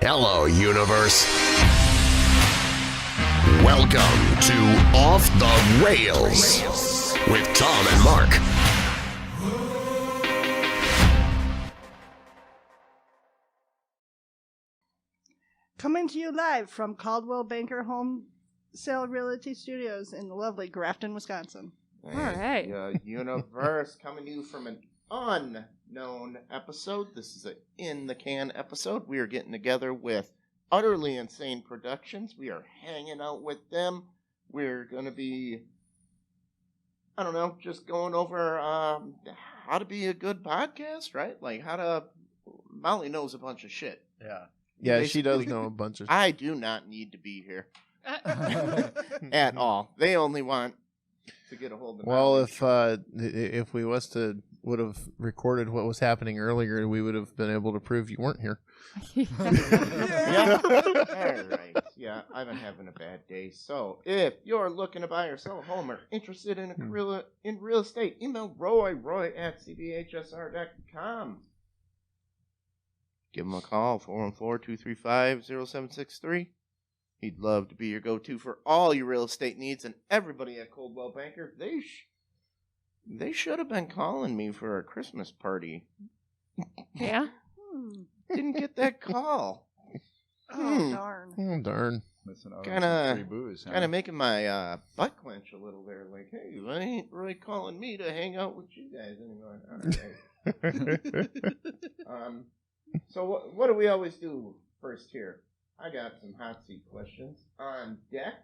Hello, universe. Welcome to Off the Rails with Tom and Mark. Coming to you live from Caldwell Banker Home Sale Realty Studios in lovely Grafton, Wisconsin. All right. Universe coming to you from an unknown episode. This is an In the Can episode. We are getting together with Utterly Insane Productions. We are hanging out with them. We're going to be, I don't know, just going over how to be a good podcast, right? Like how to, Molly knows a bunch of shit. Yeah. Yeah, Basically, she does know a bunch of... I do not need to be here at all. They only want to get a hold of Well, knowledge. if we would have recorded what was happening earlier, we would have been able to prove you weren't here. Yeah. All right. Yeah, I've been having a bad day. So, if you're looking to buy or sell a home or interested in real estate, email Roy at cbhsr.com. Give him a call, 414-235-0763. He'd love to be your go-to for all your real estate needs, and everybody at Coldwell Banker, they should have been calling me for a Christmas party. Yeah? Didn't get that call. Oh, darn. Oh, darn. Kind of making my butt clench a little there. Like, hey, I ain't really calling me to hang out with you guys anymore. All right. So what do we always do first here? I got some hot seat questions on deck.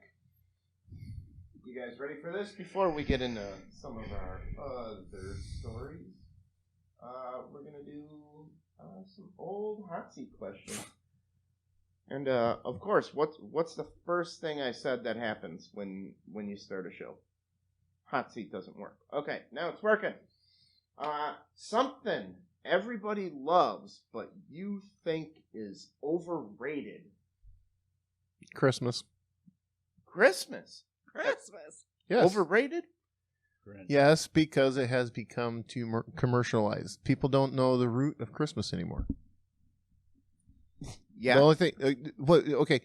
You guys ready for this? Before we get into some of our other stories, we're going to do some old hot seat questions. And, of course, what's the first thing I said that happens when you start a show? Hot seat doesn't work. Okay, now it's working. Something everybody loves, but you think is overrated. Christmas. Christmas? Yes. Overrated? Yes, because it has become too commercialized. People don't know the root of Christmas anymore. Yeah. The only thing... okay,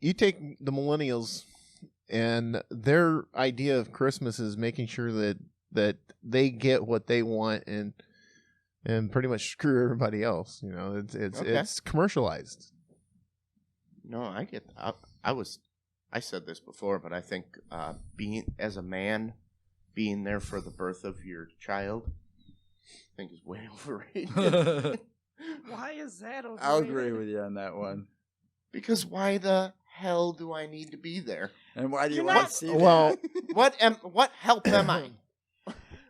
you take the millennials, and their idea of Christmas is making sure that they get what they want and pretty much screw everybody else. You know, it's commercialized. No, I get that. I said this before, but I think being as a man, being there for the birth of your child, I think is way overrated. Why is that overrated? I'll agree with you on that one. Because why the hell do I need to be there? And why do you You're want not- to see Well, that? What help am I?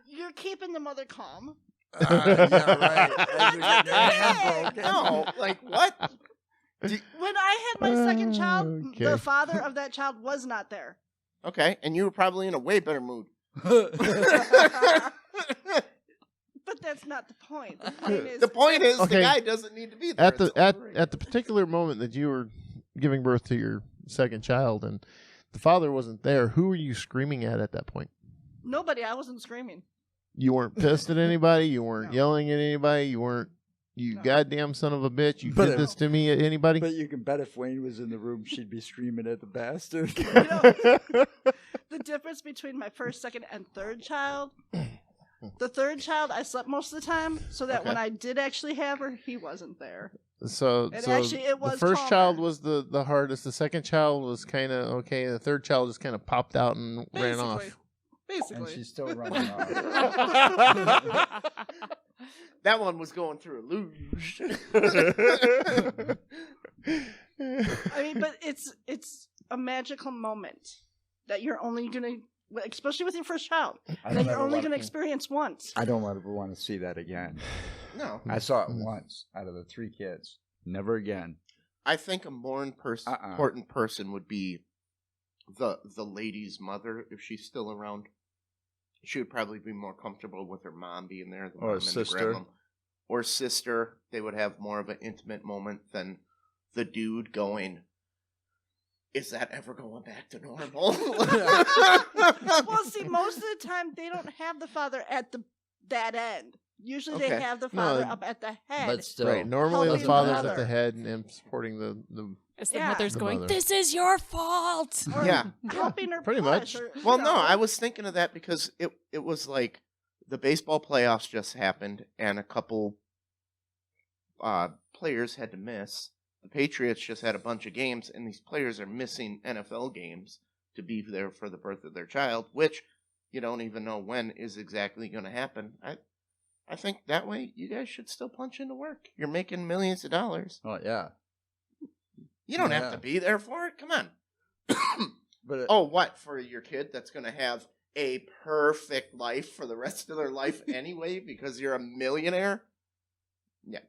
You're keeping the mother calm. Yeah, right. As you get your hand broken. No, like what? When I had my second child, Okay. the father of that child was not there. Okay, and you were probably in a way better mood. But that's not the point. The point is, The point is, Okay. the guy doesn't need to be there. at the It's at overrated. the particular moment that you were giving birth to your second child and the father wasn't there, who were you screaming at that point? nobody, I wasn't screaming. You weren't pissed at anybody. You weren't No. yelling at anybody. You weren't, you No. goddamn son of a bitch. You But did this to me at anybody. But you can bet if Wayne was in the room, she'd be screaming at the bastard. You know, the difference between my first, second, and third child, the third child I slept most of the time, so that when I did actually have her, he wasn't there. So Actually, it was the first calmer. child was the hardest. The second child was kind of okay. The third child just kind of popped out and ran off. And Basically. she's still running off. That one was going through a luge. I mean, but it's a magical moment that you're only going to, especially with your first child, I that don't you're ever only want- going to experience once. I don't ever want to see that again. No, I saw it once out of the 3 kids. Never again. I think a more important person would be the lady's mother if she's still around. She would probably be more comfortable with her mom being there. The Or mom and the sister. grandma. Or sister. They would have more of an intimate moment than the dude going, is that ever going back to normal? Well, see, most of the time they don't have the father at that end. Usually Okay. they have the father No, up at the head. But still, Right. Normally the Helping the father's mother. at the head and supporting the As the Yeah. mother's The going, mother. this is your fault. Or Yeah. helping her pretty push, much. or, you Well, know. no, I was thinking of that because it was like the baseball playoffs just happened and a couple players had to miss. The Patriots just had a bunch of games, and these players are missing NFL games to be there for the birth of their child, which you don't even know when is exactly going to happen. I think that way you guys should still punch into work. You're making millions of dollars. oh yeah. You don't have Yeah. to be there for it. Come on. But Oh, what? For your kid that's going to have a perfect life for the rest of their life anyway because you're a millionaire? Yeah.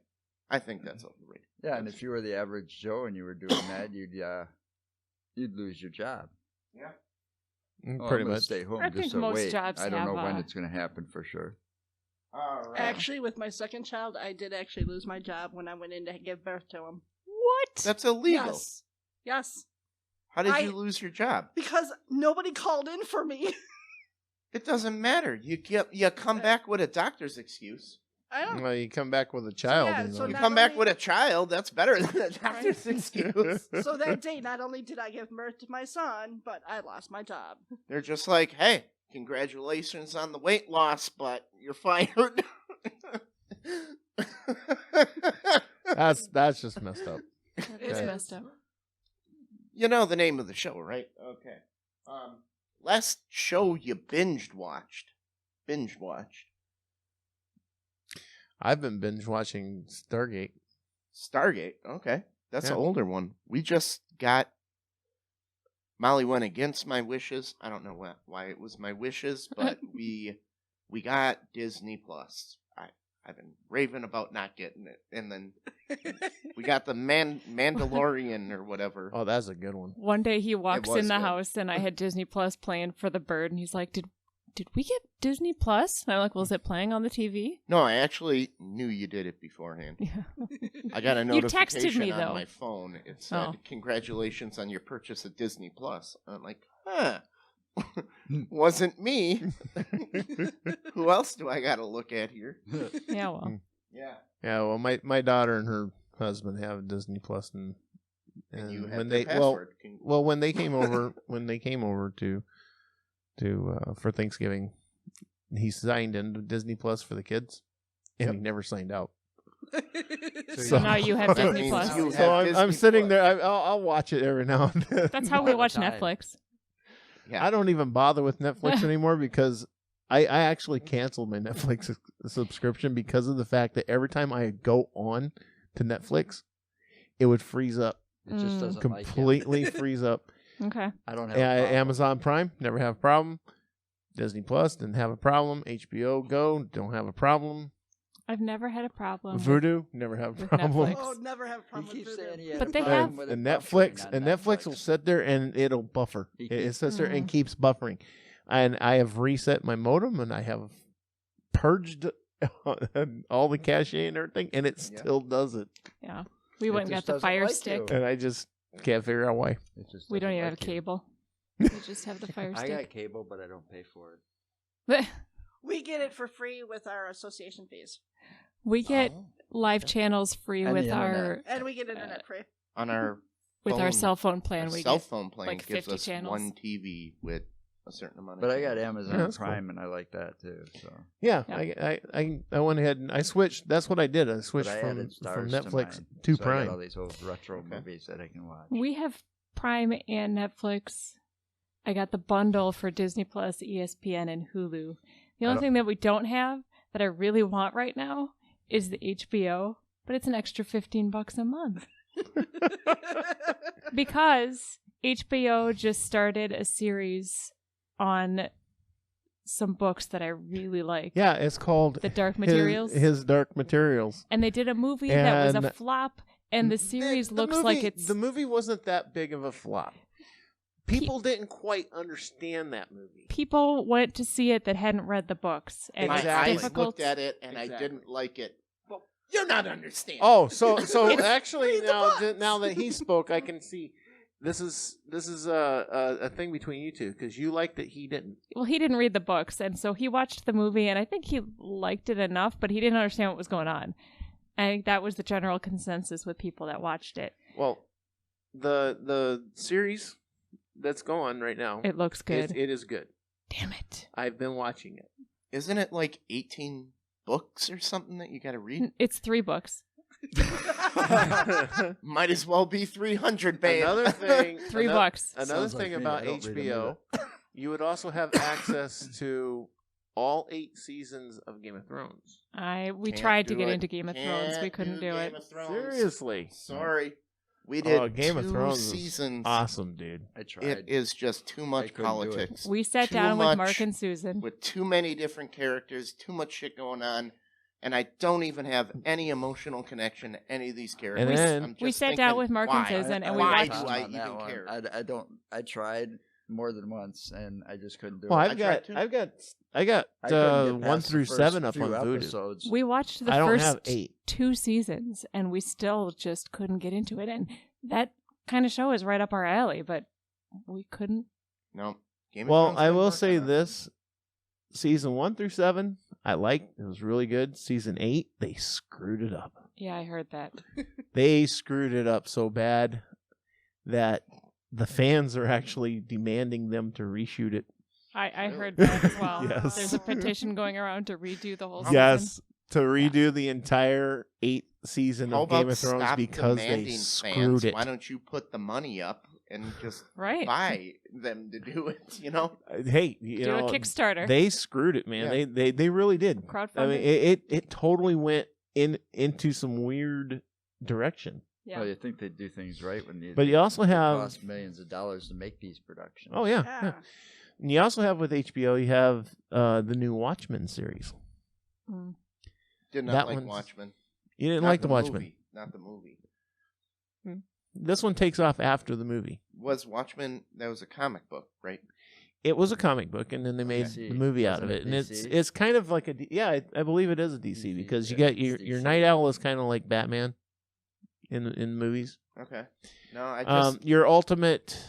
I think that's overrated. yeah, and if you were the average Joe and you were doing that, you'd lose your job. Yeah. Oh, pretty I'm gonna much. stay home. I just think so most wait. jobs I don't know have, when it's going to happen for sure. All right. Actually, with my second child, I did actually lose my job when I went in to give birth to him. What? That's illegal. Yes. Yes. How did I- you lose your job? Because nobody called in for me. It doesn't matter. You come back with a doctor's excuse. I don't. Well, you come back with a child. yeah, and so all. You not come back only- with a child. That's better than a doctor's excuse. So that day, not only did I give birth to my son, but I lost my job. They're just like, hey, congratulations on the weight loss, but you're fired. That's just messed up. It's Okay. messed up. You know the name of the show, right? Okay. Last show you binge watched. I've been binge watching Stargate. Stargate. Okay. That's Yeah. an older one. We just got Molly went against my wishes. I don't know why it was my wishes, but we got Disney Plus. I've been raving about not getting it. And then we got the Mandalorian or whatever. Oh, that's a good one. One day he walks was in the good. house and I had Disney Plus playing for the bird, and he's like, "Did we get Disney Plus?" And I'm like, "Well, is it playing on the TV?" No, I actually knew you did it beforehand. Yeah. I got a You texted notification me, on though. my phone. It said, Oh. "Congratulations on your purchase of Disney Plus." I'm like, huh. Wasn't me. Who else do I got to look at here? Yeah, well. Yeah. Yeah, well, my daughter and her husband have Disney Plus, and You have when their they password. when they came over to for Thanksgiving, he signed into Disney Plus for the kids, and Yep. he never signed out. So now you have That Disney means Plus. you So have I'm Disney sitting Plus. there. I'll watch it every now and then. That's how we All the watch time. Netflix. Yeah. I don't even bother with Netflix anymore because I actually canceled my Netflix subscription because of the fact that every time I go on to Netflix, it would freeze up. It just Mm. doesn't Completely like you. freeze up. Okay. I don't have a problem. Amazon Prime, never have a problem. Disney Plus, didn't have a problem. HBO Go, don't have a problem. I've never had a problem. with- Voodoo, never have a with problem. Netflix. Oh, never have a He problem with keeps Voodoo. saying he had But a they problem have- with it And buffering Netflix, on and Netflix will sit there and it'll buffer. He It keeps- sits there and Mhm. keeps buffering. And I have reset my modem and I have purged all the cache and everything, and it Yeah. still does it. Yeah. We It went and got just the doesn't Fire like Stick. you. And I just can't figure out why. It just We don't doesn't even have like a you. cable. We just have the Fire I got Stick. cable, but I don't pay for it. We get it for free with our association fees. We get Oh. live channels free And with the our internet. And we get internet free. On our our phone- cell phone plan. our We cell get phone plan like gives 50 us channels. one TV with a certain amount of But I got channels. Amazon that's cool. Prime, and I like that too. So, Yeah, Yeah. I went ahead and I switched. That's what I did. I switched but I from added stars Netflix to, mine, to so I got all Prime. these old retro Okay. movies that I can watch. We have Prime and Netflix. I got the bundle for Disney Plus, ESPN, and Hulu. The only don't- thing that we don't have that I really want right now is the HBO, but it's an extra $15 a month because HBO just started a series on some books that I really like. Yeah, it's called The Dark Materials. His Dark Materials. And they did a movie that was a And- flop, and the series looks movie, like it's the movie wasn't that big of a flop. People didn't quite understand that movie. people went to see it that hadn't read the books, and My Exactly. eyes it's difficult. looked at it and I Exactly. didn't like it. Well, you're not understanding. Oh, so actually Read the now books. now that he spoke, I can see this is a thing between you two because you liked it, he didn't. Well, he didn't read the books, and so he watched the movie, and I think he liked it enough, but he didn't understand what was going on. I think that was the general consensus with people that watched it. Well, the series that's going right now, It looks good. It is good. Damn it. I've been watching it. Isn't it like 18 books or something that you got to read? It's 3 books. Might as well be 300, babe. Another thing, 3 bucks. Another Sounds like thing me. about I don't read HBO, you would also have access to all 8 seasons of Game of Thrones. We Can't tried to do get it. into Game of Thrones. We Can't couldn't do Game it. of Thrones. Seriously. Sorry. We did Game of 2 Thrones is seasons. awesome, dude. I tried. It is just too much couldn't do it. politics. We sat Too down with much Mark and Susan. with too many different characters, too much shit going on, and I don't even have any emotional connection to any of these characters. And then- I'm just We sat thinking, down with Mark and why? Susan, and we why watched- do I On that even one. care? I don't. I tried more than once, and I just couldn't do Well, it. I tried to. I got I couldn't get 1 past the through first 7 up few on Voodoo. episodes. We watched the I don't first have 8. 2 seasons, and we still just couldn't get into it. And that kind of show is right up our alley, but we couldn't. No. Game of Well, Thrones I didn't will work say on it. this: season 1 through 7, I liked. It was really good. Season 8, they screwed it up. Yeah, I heard that. They screwed it up so bad that the fans are actually demanding them to reshoot it. I heard that as well. Yes. There's a petition going around to redo the whole season. Yes, to redo the entire 8th season How of Game about of Thrones stop because they demanding screwed fans? it. Why don't you put the money up and just Right. buy them to do it? You know, Hey, you Do know, a Kickstarter. they screwed it, man. Yeah. They really did. Crowdfunding. I mean, it totally went into some weird direction. yeah. Well, you think they do things right when you. But you also it have, costs millions of dollars to make these productions. oh yeah, Yeah. yeah. And you also have with HBO, you have the new Watchmen series. Mm. did not That like one's- Watchmen. You didn't Not like the Watchmen. movie, not the movie. This one takes off after the movie. Was Watchmen? That was a comic book, right? It was a comic book, and then they made DC. the movie out of Wasn't it. it And DC? it's kind of like I believe it is a DC DC, because you yeah, got your it's Night DC. Owl is kind of like Batman in the movies. Okay. No, I just Your ultimate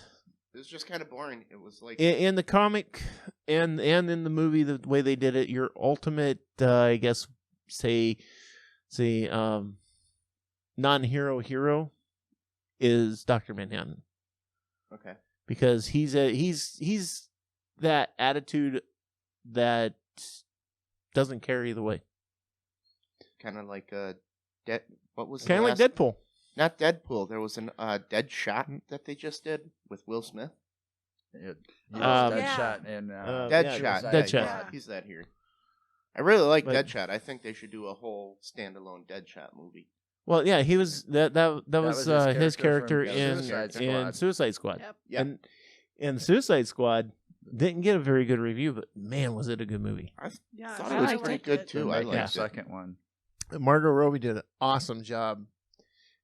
it was just kind of boring. It was like in the comic and in the movie, the way they did it, your ultimate I guess say non-hero hero is Dr. Manhattan. okay. Because he's that attitude that doesn't carry the way. Kind of like dead. What was Kind of like last- Deadpool. Not Deadpool. There was an Dead Shot that they just did with Will Smith. Yeah, Um, Deadshot and Deadshot. yeah, Yeah, Deadshot. yeah, he's that here. I really like But- Deadshot. I think they should do a whole standalone Deadshot movie. Well, yeah, he was that was his character from in Suicide Squad. in Suicide Squad. Yep. Yep. And Suicide Squad didn't get a very good review, but man, was it a good movie. I Yeah, thought I it was liked pretty it. good They're too. I making a liked it. second one. Margot Robbie did an awesome job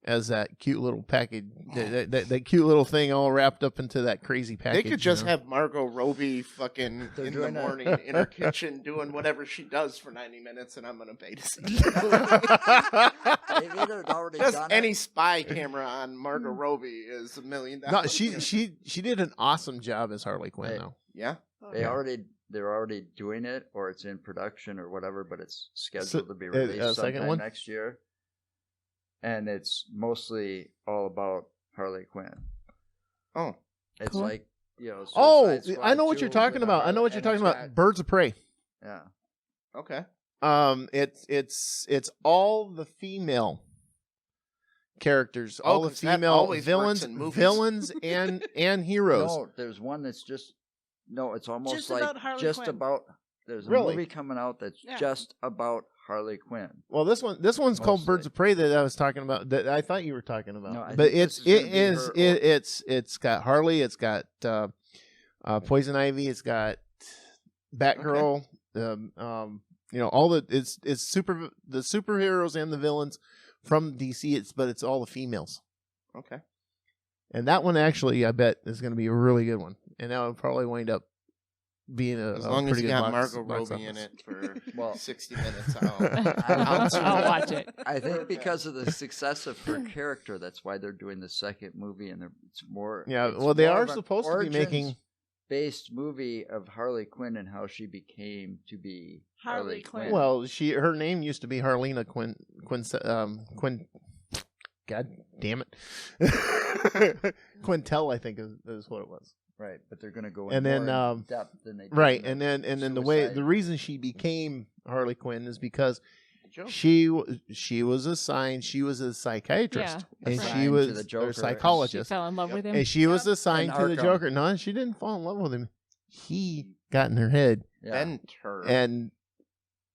as that cute little package, that cute little thing all wrapped up into that crazy package. They could just you know? have Margot Robbie fucking They're in the doing that. morning in her kitchen doing whatever she does for 90 minutes, and I'm gonna pay to see it. They've either already Just done any it. spy camera on Margot Robbie is $1 million. No, she did an awesome job as Harley Quinn Hey. though. Yeah. They're already doing it, or it's in production, or whatever. But it's scheduled So, to be a released second sometime one? next year. And it's mostly all about Harley Quinn. Oh, It's Cool. like Oh, Suicide Squad I know what 2 you're talking with about. I Harley- know what you're and talking it's about. got- Birds of Prey. Yeah. okay. It's all the female characters, Oh, all the 'cause that female always villains, works in movies. villains and heroes. No, there's one that's just it's almost Just like about Harley just Quinn. about. There's a Really? movie coming out that's Yeah. just about Harley Quinn. Well, this one's called Mostly. Birds of Prey that I was talking about. That I thought you were talking about. No, I but think this is gonna be her it's got Harley. It's got Poison Ivy. It's got Batgirl. All the it's the superheroes and the villains from DC. But it's all the females. Okay. And that one actually, I bet, is going to be a really good one. And that would probably wind up being a As long as pretty you good got box Margot Robbie in office. it for Well- 60 minutes, I'll watch it. I think because of the success of her character, that's why they're doing the second movie, and it's more. Yeah, it's well, they more are of an supposed to be making. based movie of Harley Quinn and how she became to be Harley Quinn. Well, her name used to be Harlena Quinn. God damn it, Quintel, I think is what it was. Right, but they're going to go And in then, more in depth than they did. Right, in and then the reason she became Harley Quinn is because Joker. she was a psychiatrist, Yeah, and that's she right. was To the a Joker, and She psychologist, fell in love with him. and she was assigned And to the Arkham. Joker. No, she didn't fall in love with him. He got in her head Yeah. Bent her. and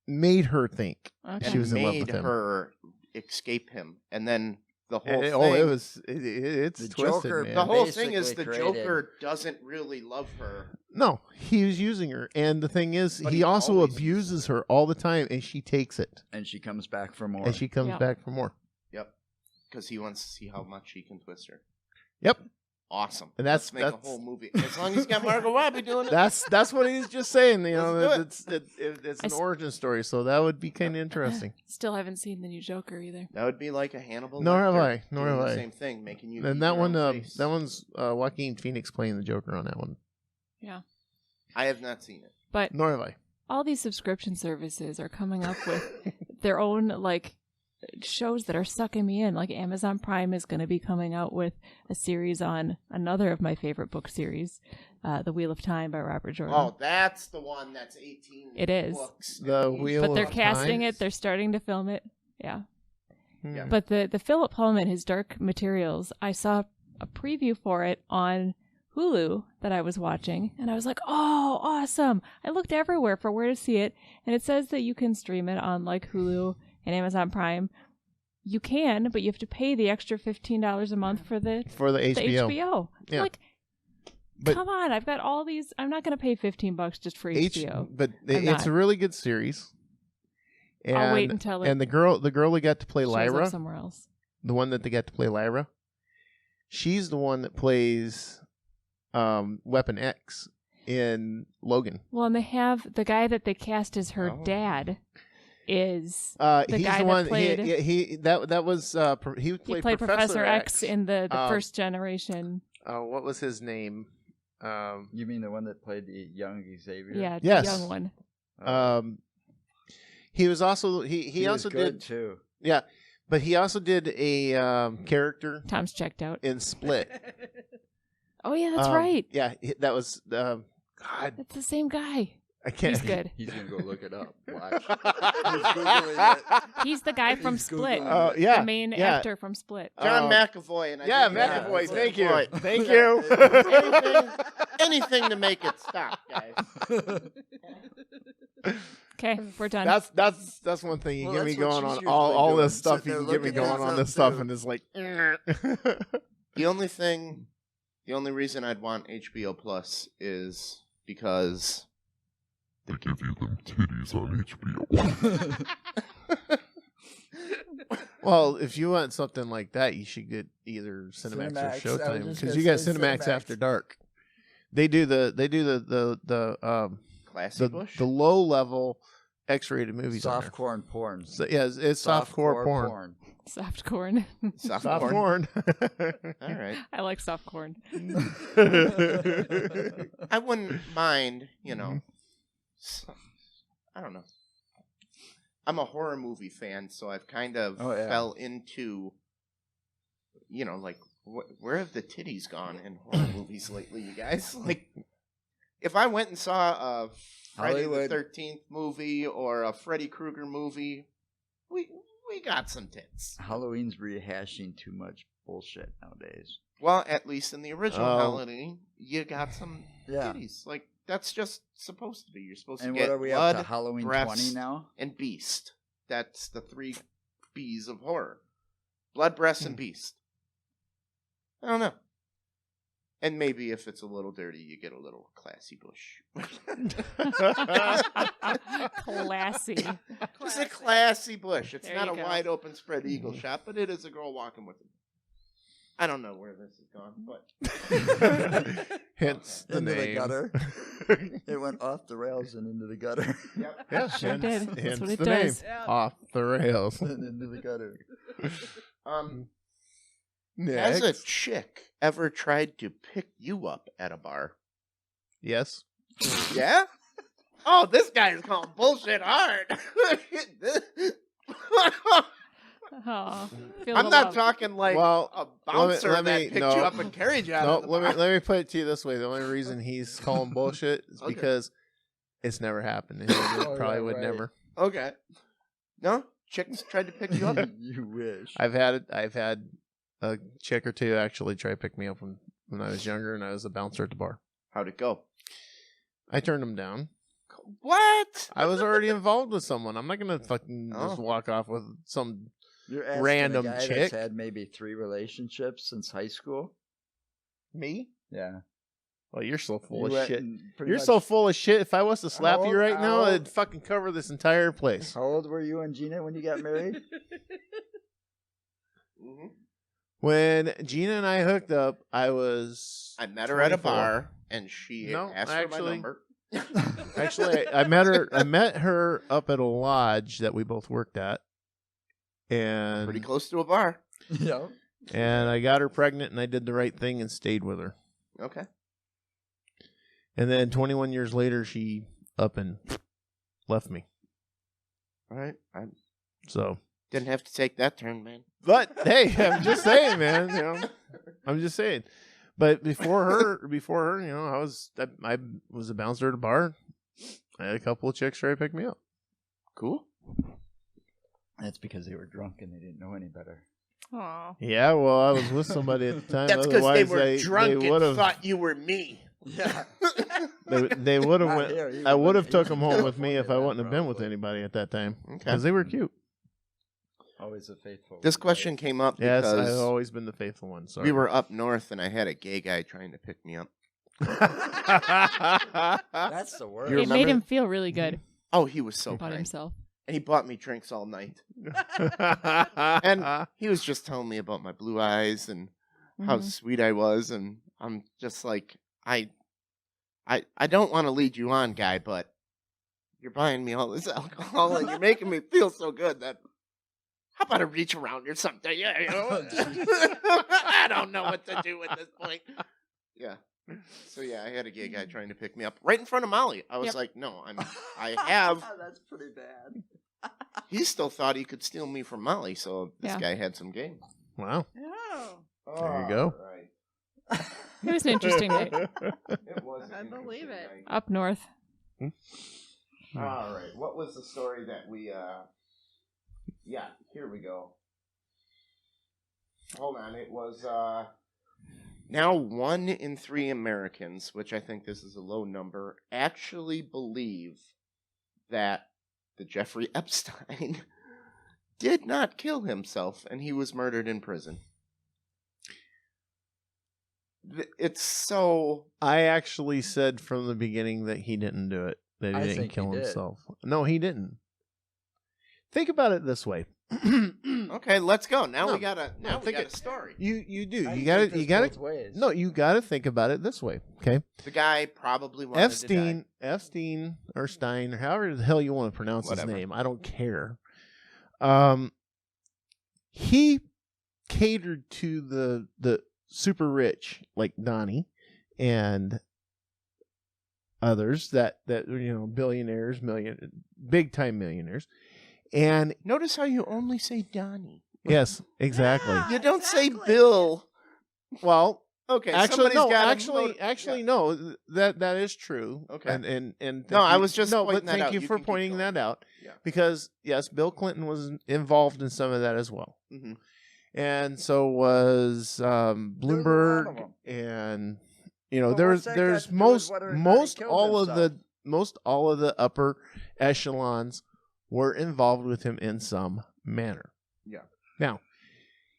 made her think Okay. she was in love made with him. her escape him. And then the whole And- thing. it's The twisted, Joker- man. The whole thing is the basically Joker doesn't really love her. No, he was using her, and the thing is, But he he also always abuses her all the time, and she takes it, And she comes back for more. and she comes Yeah. back for more. Yep. Because he wants to see how much he can twist her. Yep, Awesome. And Let's make a whole movie. As long as he's got Margot Robbie doing it. that's what he's just saying. You know, Let's it's I an s- origin story, so that would be kind of interesting. Still haven't seen the new Joker either. That would be like a Hannibal. Nor have Lecter I, nor doing have the I. Same thing, making you. And eat that your one, own face. that one's Joaquin Phoenix playing the Joker on that one. Yeah. I have not seen it. But Nor have I. all these subscription services are coming up with their own like shows that are sucking me in. Like Amazon Prime is going to be coming out with a series on another of my favorite book series, The Wheel of Time by Robert Jordan. Oh, that's the one that's 18. It is. Books. The Wheel but they're of casting Time? it. They're starting to film it. Yeah. Yeah. But the Philip Pullman, his Dark Materials, I saw a preview for it on Hulu that I was watching, and I was like, oh, awesome. I looked everywhere for where to see it, and it says that you can stream it on like Hulu and Amazon Prime. You can, but you have to pay the extra $15 a month for the HBO. HBO. Yeah. Like, But- come on, I've got all these. I'm not going to pay $15 just for HBO. But I'm it's not. a really good series. And, I'll wait until it and the girl who got to play shows Lyra, up somewhere else. the one that they got to play Lyra, she's the one that plays Weapon X in Logan. Well, and they have the guy that they cast as her Oh. dad is He's guy the that one. played- that was he he played, played Professor X in the Um, first generation. what was his name? You mean the one that played the young Xavier? Yeah, Yes. the young one. He was also he was also good did too. yeah, but he also did a character Tom's checked out. in Split. Oh yeah, that's Um, right. Yeah, that was God. It's the same guy. I can't. He's good. He's gonna go look it up. Watch. He's Googling it. He's the guy from He's Split. Googling Yeah, The main yeah. actor from Split. John Uh, McAvoy. And I Yeah, think McAvoy. that's Thank it. you. Boy. Thank anything, you. anything to make it stop, guys. Okay, we're done. That's one thing you Well, get me that's what going she's on usually all doing, this stuff. sitting You there can get me looking at going on stuff, this stuff, too. and it's like. The only reason I'd want HBO Plus is because They give you them titties on HBO. Well, if you want something like that, you should get either Cinemax, Cinemax. or I was Showtime just because gonna you got say Cinemax Cinemax. After Dark. They do the Classy Bush. the low level X-rated movies. on there. Softcore porn. So, yeah, it's softcore porn. Soft corn. Soft Soft porn. porn. All right. I like soft corn. I wouldn't mind, I don't know. I'm a horror movie fan, so I've kind of Oh, yeah. fell into, like, where have the titties gone in horror movies lately, you guys? Like, if I went and saw a Friday Hollywood. the 13th movie or a Freddy Krueger movie, we got some tits. Halloween's rehashing too much bullshit nowadays. Well, at least in the original Oh. Halloween, you got some Yeah. titties. Like, that's just supposed to be. You're supposed And to get what are we blood up to? Halloween breasts, 20 now? and beast. That's the 3 B's of horror. Blood, breast, and beast. I don't know. And maybe if it's a little dirty, you get a little classy bush. Classy. Just a classy bush. It's There not you a go. wide open spread eagle shot, but it is a girl walking with him. I don't know where this has gone, but Hence the Into name. the gutter. It went off the rails and into the gutter. yep. Yeah, Sure did. That's hence what it the does. name. Yeah. Off the rails. And into the gutter. Has a Next. chick ever tried to pick you up at a bar? Yes. Yeah? Oh, this guy is calling bullshit hard. Aw, feel I'm the not love. talking like Well, a bouncer let that me- picked no. you up and carried you out No, of the let bar. me put it to you this way. The only reason he's calling bullshit is Okay. because it's never happened. And he Oh, probably yeah, would right. never. Okay. No? Chicks tried to pick you up? You wish. I've had a chick or two actually try to pick me up when I was younger and I was a bouncer at the bar. How'd it go? I turned them down. What? I was already involved with someone. I'm not gonna fucking Oh. just walk off with some. You're asking Random a guy chick. that's had maybe 3 relationships since high school. Me? Yeah. Well, you're so full You of went shit. and pretty You're much- so full of shit. If I was to slap How you old- right how now, old- it'd fucking cover this entire place. How old were you and Gina when you got married? Mm-hmm. When Gina and I hooked up, I met her at a 24. bar, and she No, asked for actually- my number. Actually, I met her up at a lodge that we both worked at, and Pretty close to a bar. Yeah. and I got her pregnant, and I did the right thing and stayed with her. Okay. And then 21 years later, she up and left me. All right. I So, didn't have to take that turn, man. but hey, I'm just saying, man. You know, I'm just saying. But before her, you know, I was a bouncer at a bar. I had a couple of chicks try to pick me up. Cool. That's because they were drunk and they didn't know any better. Aw. Yeah, well, I was with somebody at the time. That's because they Otherwise, were drunk they and would've- thought you were me. Yeah. They would have Not went. here, he I was would in- have took he them was home in with me if I California wouldn't have been with probably. anybody at that time Okay. because they were cute. Always a faithful. This question came up Yes, because I've always been the faithful one. Sorry. we were up north, and I had a gay guy trying to pick me up. That's the worst. You It made remember- him feel really good Oh, he was so about kind. himself. And he bought me drinks all night. And he was just telling me about my blue eyes and how Mhm. sweet I was, and I'm just like, I don't want to lead you on, guy, but you're buying me all this alcohol and you're making me feel so good that how about I reach around or something? Yeah, you know? I don't know what to do at this point. Yeah. So yeah, I had a gay guy trying to pick me up right in front of Molly. I was Yep. like, no, I have. That's pretty bad. He still thought he could steal me from Molly, so this Yeah. guy had some game. Wow. Oh, There you go. All right. It was an interesting night. It was. an I believe interesting it. night. Up north. All right. What was the story that we? Yeah, here we go. Hold on. It was now 1 in 3 Americans, which I think this is a low number, actually believe that the Jeffrey Epstein did not kill himself and he was murdered in prison. It's so. I actually said from the beginning that he didn't do it. That I he didn't think he kill did. himself. No, he didn't. Think about it this way. Okay, let's go. Now No, we got a think a it- story. You do. I You think got to. there's You got both to. ways. No, you got to think about it this way. Okay. The guy probably wanted to die. Epstein or Stein or however the hell you want to pronounce Whatever. his name. I don't care. He catered to the super rich like Donnie and others that billionaires, big time millionaires. And Notice how you only say Donnie. yes, exactly. Yeah. You don't say Exactly. Bill. Well, Okay, actually, somebody's no. got a Actually, no. That is true. Okay. And No, I was just no. pointing But that thank out. you You for can keep pointing going. that out. Yeah. Because yes, Bill Clinton was involved in some of that as well, Mhm. and so was There's a lot of Bloomberg, them. and But there's what's that got there's to do with most whether or not he most killed all of himself? the most all of the upper echelons were involved with him in some manner. Yeah. Now,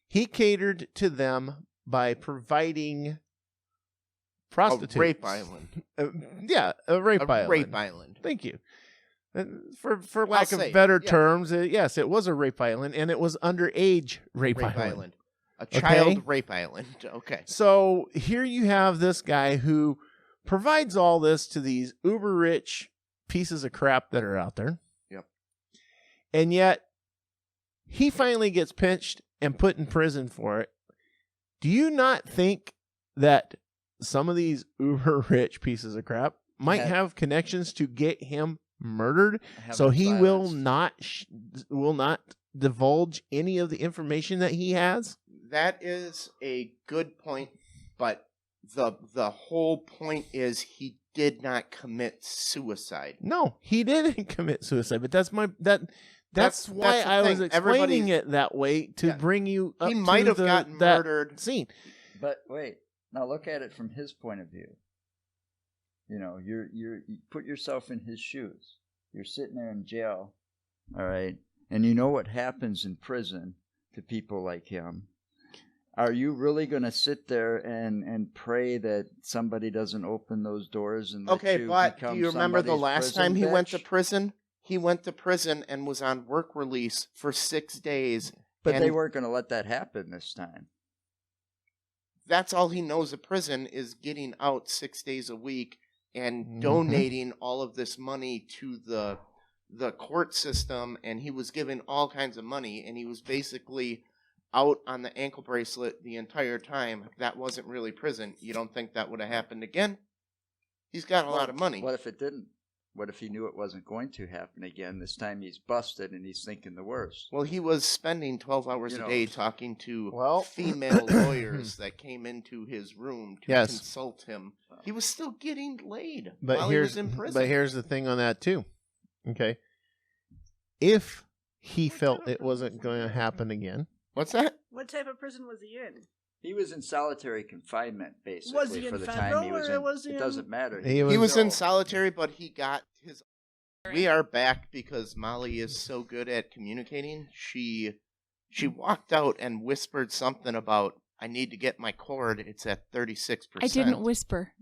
he catered to them by providing A prostitutes. rape island. Yeah, a rape A island. rape island. Thank you. For lack of say, better yeah. terms, yes, it was a rape island, and it was underage rape, Rape island. island. A child rape island. Okay. So here you have this guy who provides all this to these uber rich pieces of crap that are out there. Yep. And yet he finally gets pinched and put in prison for it. Do you not think that some of these uber rich pieces of crap might have connections to get him murdered? So he will not divulge any of the information that he has? That is a good point, but the whole point is he did not commit suicide. No, he didn't commit suicide, but that's why I was explaining it that way to bring you up. He might have gotten murdered. Scene. But wait, now look at it from his point of view. You know, you put yourself in his shoes. You're sitting there in jail, all right, and you know what happens in prison to people like him. Are you really going to sit there and pray that somebody doesn't open those doors and let you but become do you remember the last time he went to bitch? prison? He went to prison and was on work release for 6 days. But and they weren't going to let that happen this time. That's all he knows of prison is getting out 6 days a week and donating all of this money to the court system. And he was given all kinds of money, and he was basically out on the ankle bracelet the entire time. That wasn't really prison. You don't think that would have happened again? He's got a lot of money. What if it didn't? What if he knew it wasn't going to happen again? This time he's busted and he's thinking the worst. Well, he was spending 12 hours a day talking to female lawyers that came into his room to consult him. He was still getting laid while he was in prison. But here's the thing on that, too. Okay. If he felt it wasn't going to happen again. What's that? What type of prison was he in? He was in solitary confinement, basically, Was he for in the federal time he was or in. was he It in- doesn't matter. He was in solitary, but he got his... We are back because Molly is so good at communicating. She walked out and whispered something about, I need to get my cord. It's at 36%. I didn't whisper.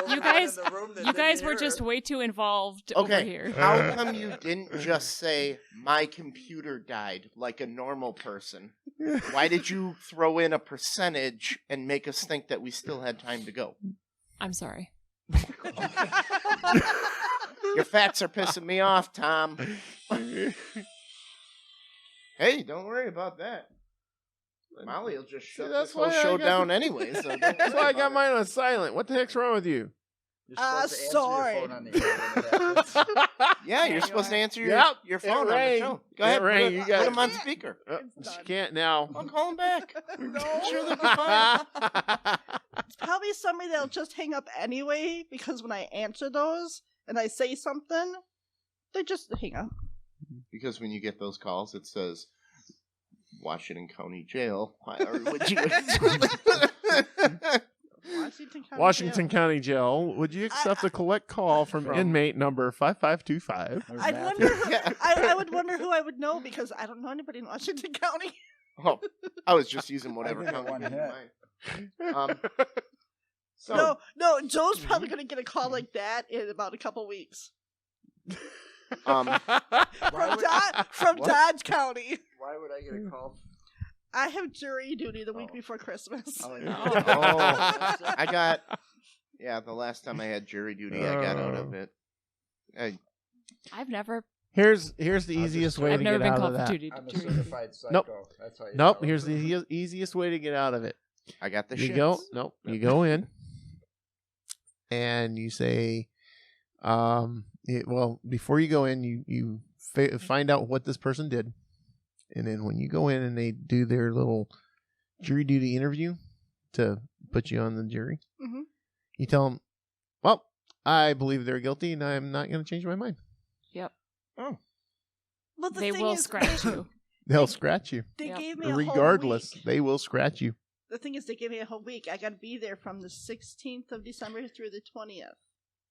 You guys were just way too involved over here. How come you didn't just say, my computer died, like a normal person? Why did you throw in a percentage and make us think that we still had time to go? I'm sorry. Your facts are pissing me off, Tom. Hey, don't worry about that. Molly will just shut this whole show down anyway. So that's why I got mine on silent. What the heck's wrong with you? Sorry. Yeah, you're supposed to answer your phone on the show. Go ahead, put him on speaker. She can't now. I'll call him back. No. I'm sure they'll be fine. It's probably somebody that'll just hang up anyway, because when I answer those and I say something, they just hang up. Because when you get those calls, it says Washington County Jail. Would you? Washington County Jail. Would you accept a collect call from inmate number 5525? I would wonder who I would know, because I don't know anybody in Washington County. Oh, I was just using whatever county came to mind. No, Joe's probably going to get a call like that in about a couple weeks. From Dodge County. Why would I get a call? I have jury duty the week before Christmas. I got... Yeah, the last time I had jury duty, I got out of it. I've never... Here's the easiest way to get out of that. I'm a certified psycho. Nope. That's how you nope. Here's the easiest way to get out of it. I got the shits. You go in, and you say, before you go in, you find out what this person did, and then when you go in and they do their little jury duty interview to put you on the jury, you tell them, "Well, I believe they're guilty, and I'm not going to change my mind." Yep. Oh. Well, they will scratch you. They'll scratch you. They gave me a regardless. whole week. They will scratch you. The thing is, they gave me a whole week. I got to be there from the 16th of December through the 20th.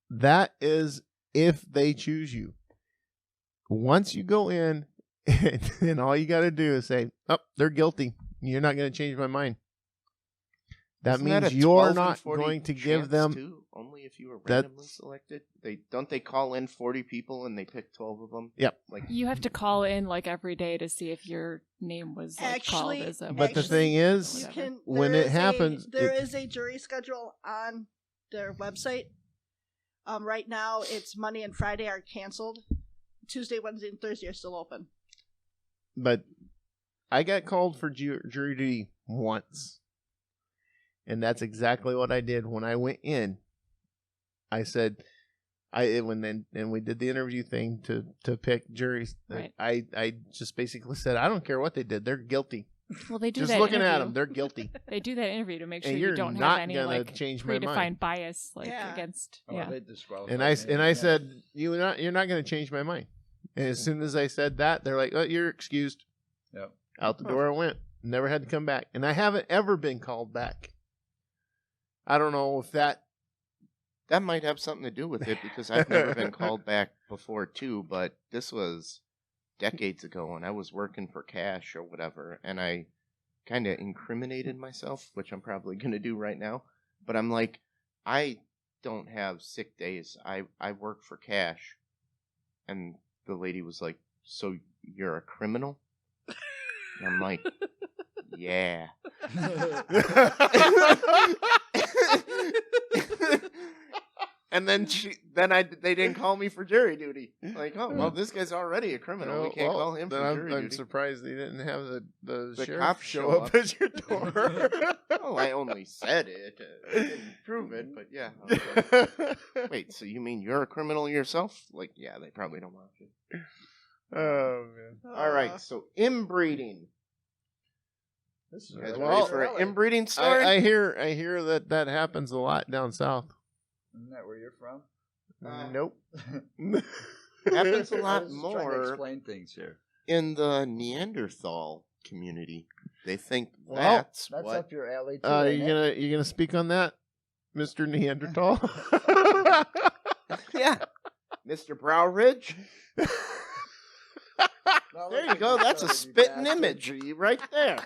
That is if they choose you. Once you go in, and all you got to do is say, "Oh, they're guilty. You're not going to change my mind." That means you're not going to give them only if you were That's- randomly selected? They call in 40 people and they pick 12 of them? Yep. Like You have to call in like every day to see if your name was like, Actually- called as a. But the Actually, thing is, You can. when there it is happens, there is a jury schedule on their website. Right now, it's Monday and Friday are canceled. Tuesday, Wednesday, and Thursday are still open. but I got called for jury duty once, and that's exactly what I did when I went in. I said, and we did the interview thing to pick juries. Right. I just basically said, I don't care what they did, they're guilty. Well, they do Just that looking interview. at them, they're guilty. They do that interview to make sure And you you're don't not have any gonna like change my predefined mind. bias Yeah. against. Oh, Yeah. they disqualified And me. I Yeah. said, you're not going to change my mind. And as soon as I said that, they're like, oh, you're excused. Yep. Out the door I went. Never had to come back. And I haven't ever been called back. I don't know if that. that might have something to do with it because I've never been called back before too, but this was decades ago and I was working for cash or whatever and I kind of incriminated myself, which I'm probably going to do right now, but I'm like, I don't have sick days. I work for cash. And the lady was like, so you're a criminal? And I'm like, yeah. And then they didn't call me for jury duty. Like, oh well, this guy's already a criminal. We can't call him for then jury I'm duty. surprised they didn't have the sheriff cops show show up up. at your door. Oh, I only said it. I didn't prove it, but yeah. I was like, wait, so you mean you're a criminal yourself? Like, yeah, they probably don't want you. Oh man. All right, so inbreeding. This You guys well, ready for an inbreeding story? I hear that happens a lot down south. Isn't that where you're from? Nope. Happens a I lot was trying to more explain things here. in the Neanderthal community. They think Well, that's That's what. up your alley too. You gonna speak on that, Mr. Neanderthal? Yeah, Mr. Browridge. There you go. That's a spitting image of you right there.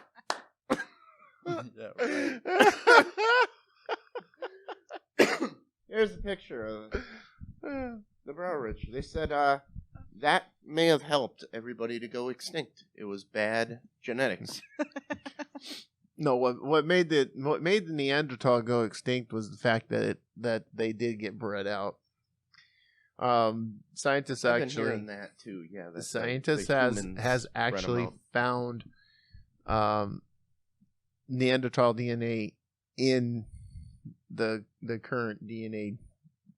Yeah, right. Here's a picture of the Browridge. They said that may have helped everybody to go extinct. It was bad genetics. No, what made the Neanderthal go extinct was the fact that they did get bred out. Scientists I've been actually hearing that too. Yeah, the scientist has actually found Neanderthal DNA in the current DNA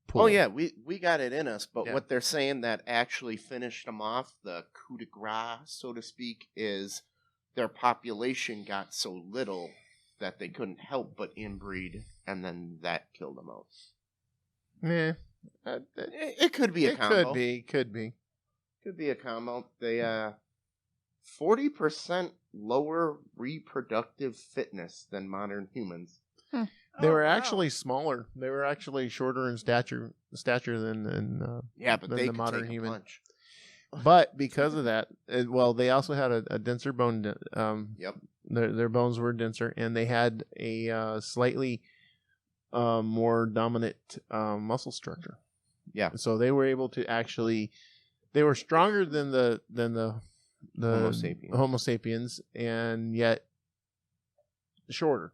pool. Oh yeah, we got it in us, but Yeah. what they're saying that actually finished them off, the coup de grace, so to speak, is their population got so little that they couldn't help but inbreed, and then that killed them out. Yeah. It could be a combo. Could be. Could be a combo. They 40% lower reproductive fitness than modern humans. They were wow. actually smaller. They were actually shorter in stature than Yeah, but than they the could modern take a human. punch. But because of that, they also had a denser bone. Yep. Their bones were denser, and they had a slightly more dominant muscle structure. Yeah. So they were able to they were stronger than the Homo sapiens. and yet shorter.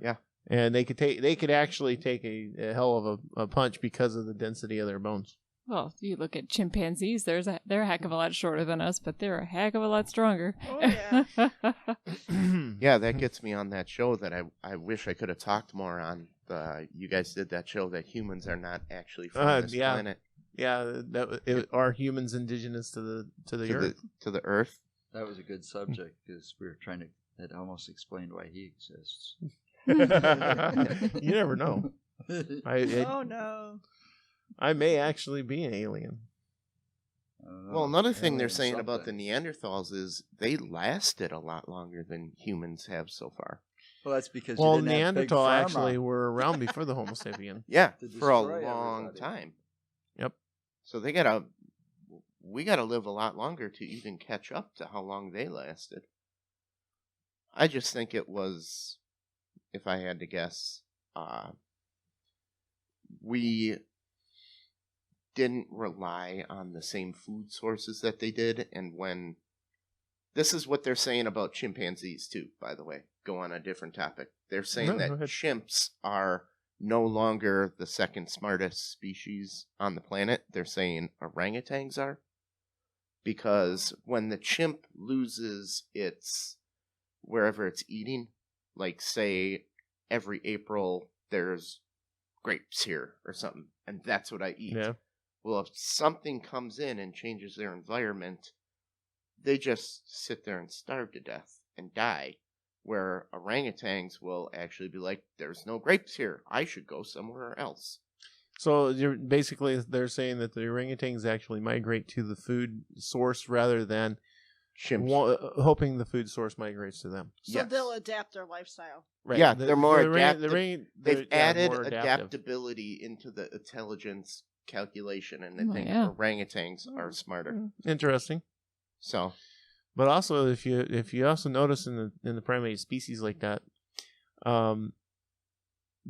Yeah. And they could actually take a hell of a punch because of the density of their bones. Well, you look at chimpanzees; they're a heck of a lot shorter than us, but they're a heck of a lot stronger. Oh yeah. Yeah, that gets me on that show that I wish I could have talked more on. You guys did that show that humans are not actually from this yeah. planet. Yeah, are humans indigenous to the earth? To the Earth. That was a good subject because we were trying to. It almost explained why he exists. You never know. Oh no. I may actually be an alien. I don't know. Well, another thing they're Alien saying about the something. Neanderthals is they lasted a lot longer than humans have so far. Well, that's because Well, you didn't have Big Neanderthal Pharma actually were around before the Homo sapien. Yeah, To for a destroy long everybody. time. Yep. So we gotta live a lot longer to even catch up to how long they lasted. I just think it was, if I had to guess, we didn't rely on the same food sources that they did. And when this is what they're saying about chimpanzees too, by the way, go on a different topic. They're saying that chimps are no longer the second smartest species on the planet. They're saying orangutans are. Because when the chimp loses its wherever it's eating, like say every April there's grapes here or something, and that's what I eat. Yeah. Well, if something comes in and changes their environment, they just sit there and starve to death and die. Where orangutans will actually be like, there's no grapes here. I should go somewhere else. So they're saying that the orangutans actually migrate to the food source rather than Chimps. hoping the food source migrates to them. So they'll adapt their lifestyle. Right. Yeah, they're more adaptive. They've added more adaptability into the intelligence calculation, and I think orangutans are smarter. Interesting. So, but also if you also notice in the primate species like that, the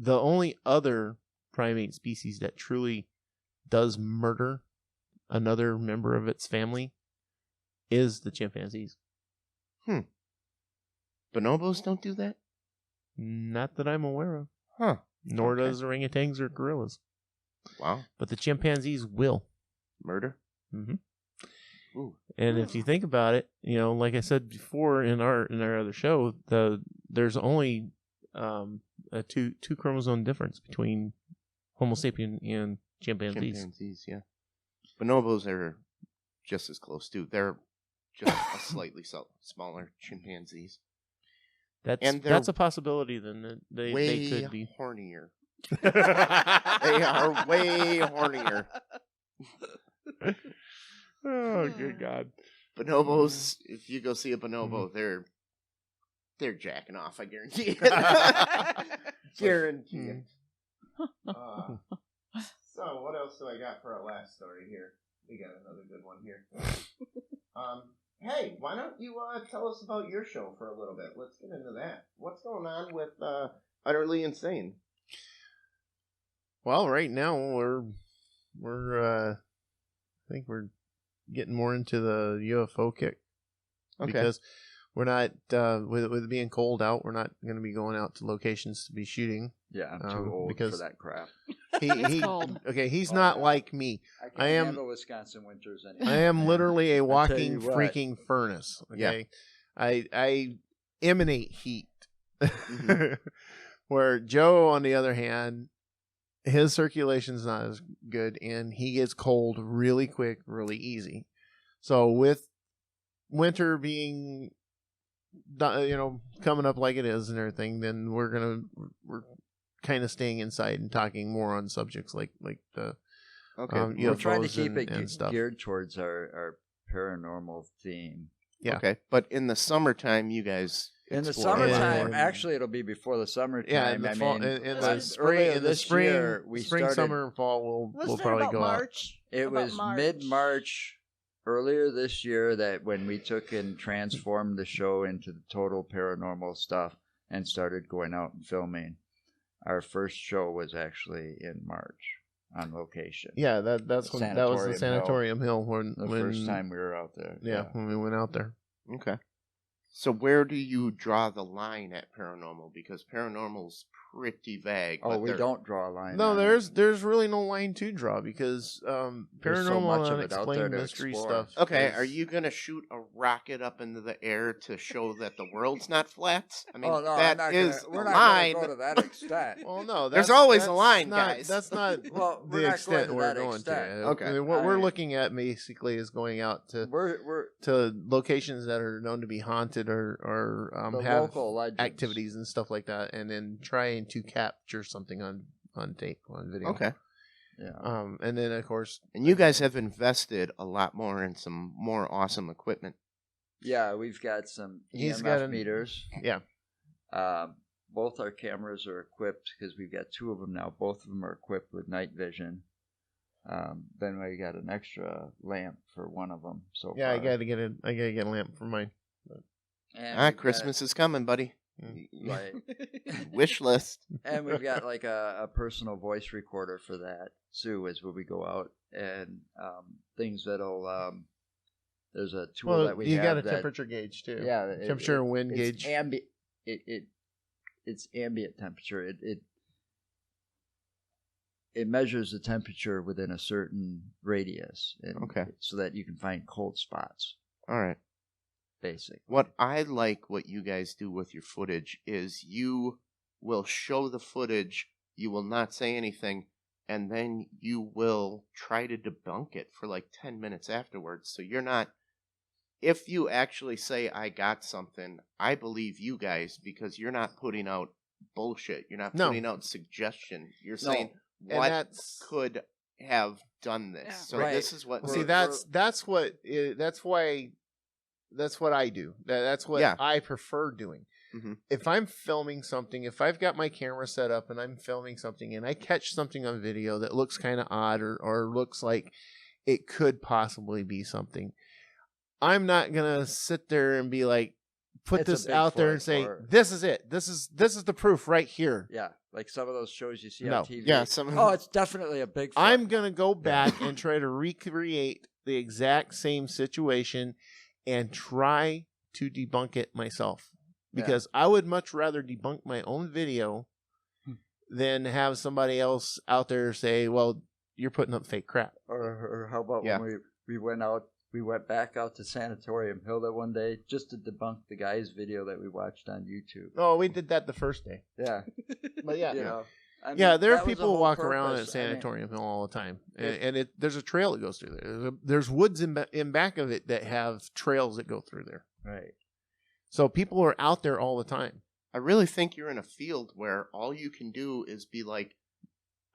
only other primate species that truly does murder another member of its family is the chimpanzees. Bonobos don't do that? Not that I'm aware of. Huh. Nor does orangutans or gorillas. Wow. But the chimpanzees will. Murder? Mm-hmm. Ooh. And if you think about it, like I said before in our other show, there's only a two chromosome difference between Homo sapien and chimpanzees. Chimpanzees, yeah. Bonobos are just as close too. They're just a slightly smaller chimpanzees. That's a possibility. Then they could be hornier. They are way hornier. Oh, good God! Bonobos. If you go see a bonobo, they're jacking off. I guarantee it. Guarantee it. So, what else do I got for our last story here? We got another good one here. Hey, why don't you tell us about your show for a little bit? Let's get into that. What's going on with Utterly Insane? Well, right now we're I think we're getting more into the UFO kick. Okay. Because we're not with it being cold out, we're not going to be going out to locations to be shooting. Yeah, I'm too old for that crap. He's not like me. I can't handle Wisconsin winters anymore. I am literally a walking freaking furnace. Okay, yeah. I emanate heat. Mm-hmm. Where Joe, on the other hand, his circulation's not as good, and he gets cold really quick, really easy. So with winter being, coming up like it is and everything, then we're kind of staying inside and talking more on subjects like the we're trying to keep it stuff geared towards our paranormal theme. Yeah. Okay, but in the summertime, you guys in the summertime, actually, it'll be before the summertime. Yeah, in the fall, in the spring, summer, and fall, we'll probably go March? Out. It was mid-March. Earlier this year, that when we took and transformed the show into the total paranormal stuff and started going out and filming. Our first show was actually in March on location. Yeah, that was the Sanatorium Hill when first time we were out there. Yeah, when we went out there. Okay. So where do you draw the line at paranormal? Because paranormal's pretty vague. Oh, we don't draw a line. No, there's really no line to draw because paranormal and unexplained mystery stuff. Okay, are you gonna shoot a rocket up into the air to show that the world's not flat? I mean, we're not line. Gonna go to that extent. Well, no, there's always a line, guys. That's not the extent we're going to. Okay, I mean, what we're looking at basically is going out to to locations that are known to be haunted or have local legends. Activities and stuff like that, and then trying to capture something on tape, on video. Okay. Yeah. And then of course, and you guys have invested a lot more in some more awesome equipment. Yeah, we've got some EMF meters. Yeah. Both our cameras are equipped because we've got two of them now. Both of them are equipped with night vision. Then we got an extra lamp for one of them. So yeah, far. I gotta get a lamp for mine. Christmas is coming, buddy. Right. Wish list. And we've got like a personal voice recorder for that. Sue is when we go out and things that'll. There's a tool that we you have. got a that, temperature gauge too. Yeah, temperature and wind it's gauge. It's ambient temperature. It measures the temperature within a certain radius, so that you can find cold spots. All right. Basic. What I like what you guys do with your footage is you will show the footage, you will not say anything, and then you will try to debunk it for like 10 minutes afterwards. So you're not, if you actually say, I got something, I believe you guys because you're not putting out bullshit. You're not putting out suggestion. You're saying what could have done this. Yeah. So Right. this is what... See, that's what I do. That's what I prefer doing. Mm-hmm. If I'm filming something, if I've got my camera set up and I'm filming something and I catch something on video that looks kind of odd or looks like it could possibly be something, I'm not going to sit there and be like, put this out there and say, this is it. This is the proof right here. Yeah, like some of those shows you see on TV. Yeah, it's definitely a big. I'm going to go back and try to recreate the exact same situation and try to debunk it myself. Because I would much rather debunk my own video than have somebody else out there say, well, you're putting up fake crap. Or how about when we went back out to Sanatorium Hill that one day just to debunk the guy's video that we watched on YouTube. Oh, we did that the first day. Yeah. But yeah. You know, I mean, yeah, there are that was the people whole walk around at purpose. Sanatorium Hill all the time. And there's a trail that goes through there. There's woods in back of it that have trails that go through there. Right. So people are out there all the time. I really think you're in a field where all you can do is be like,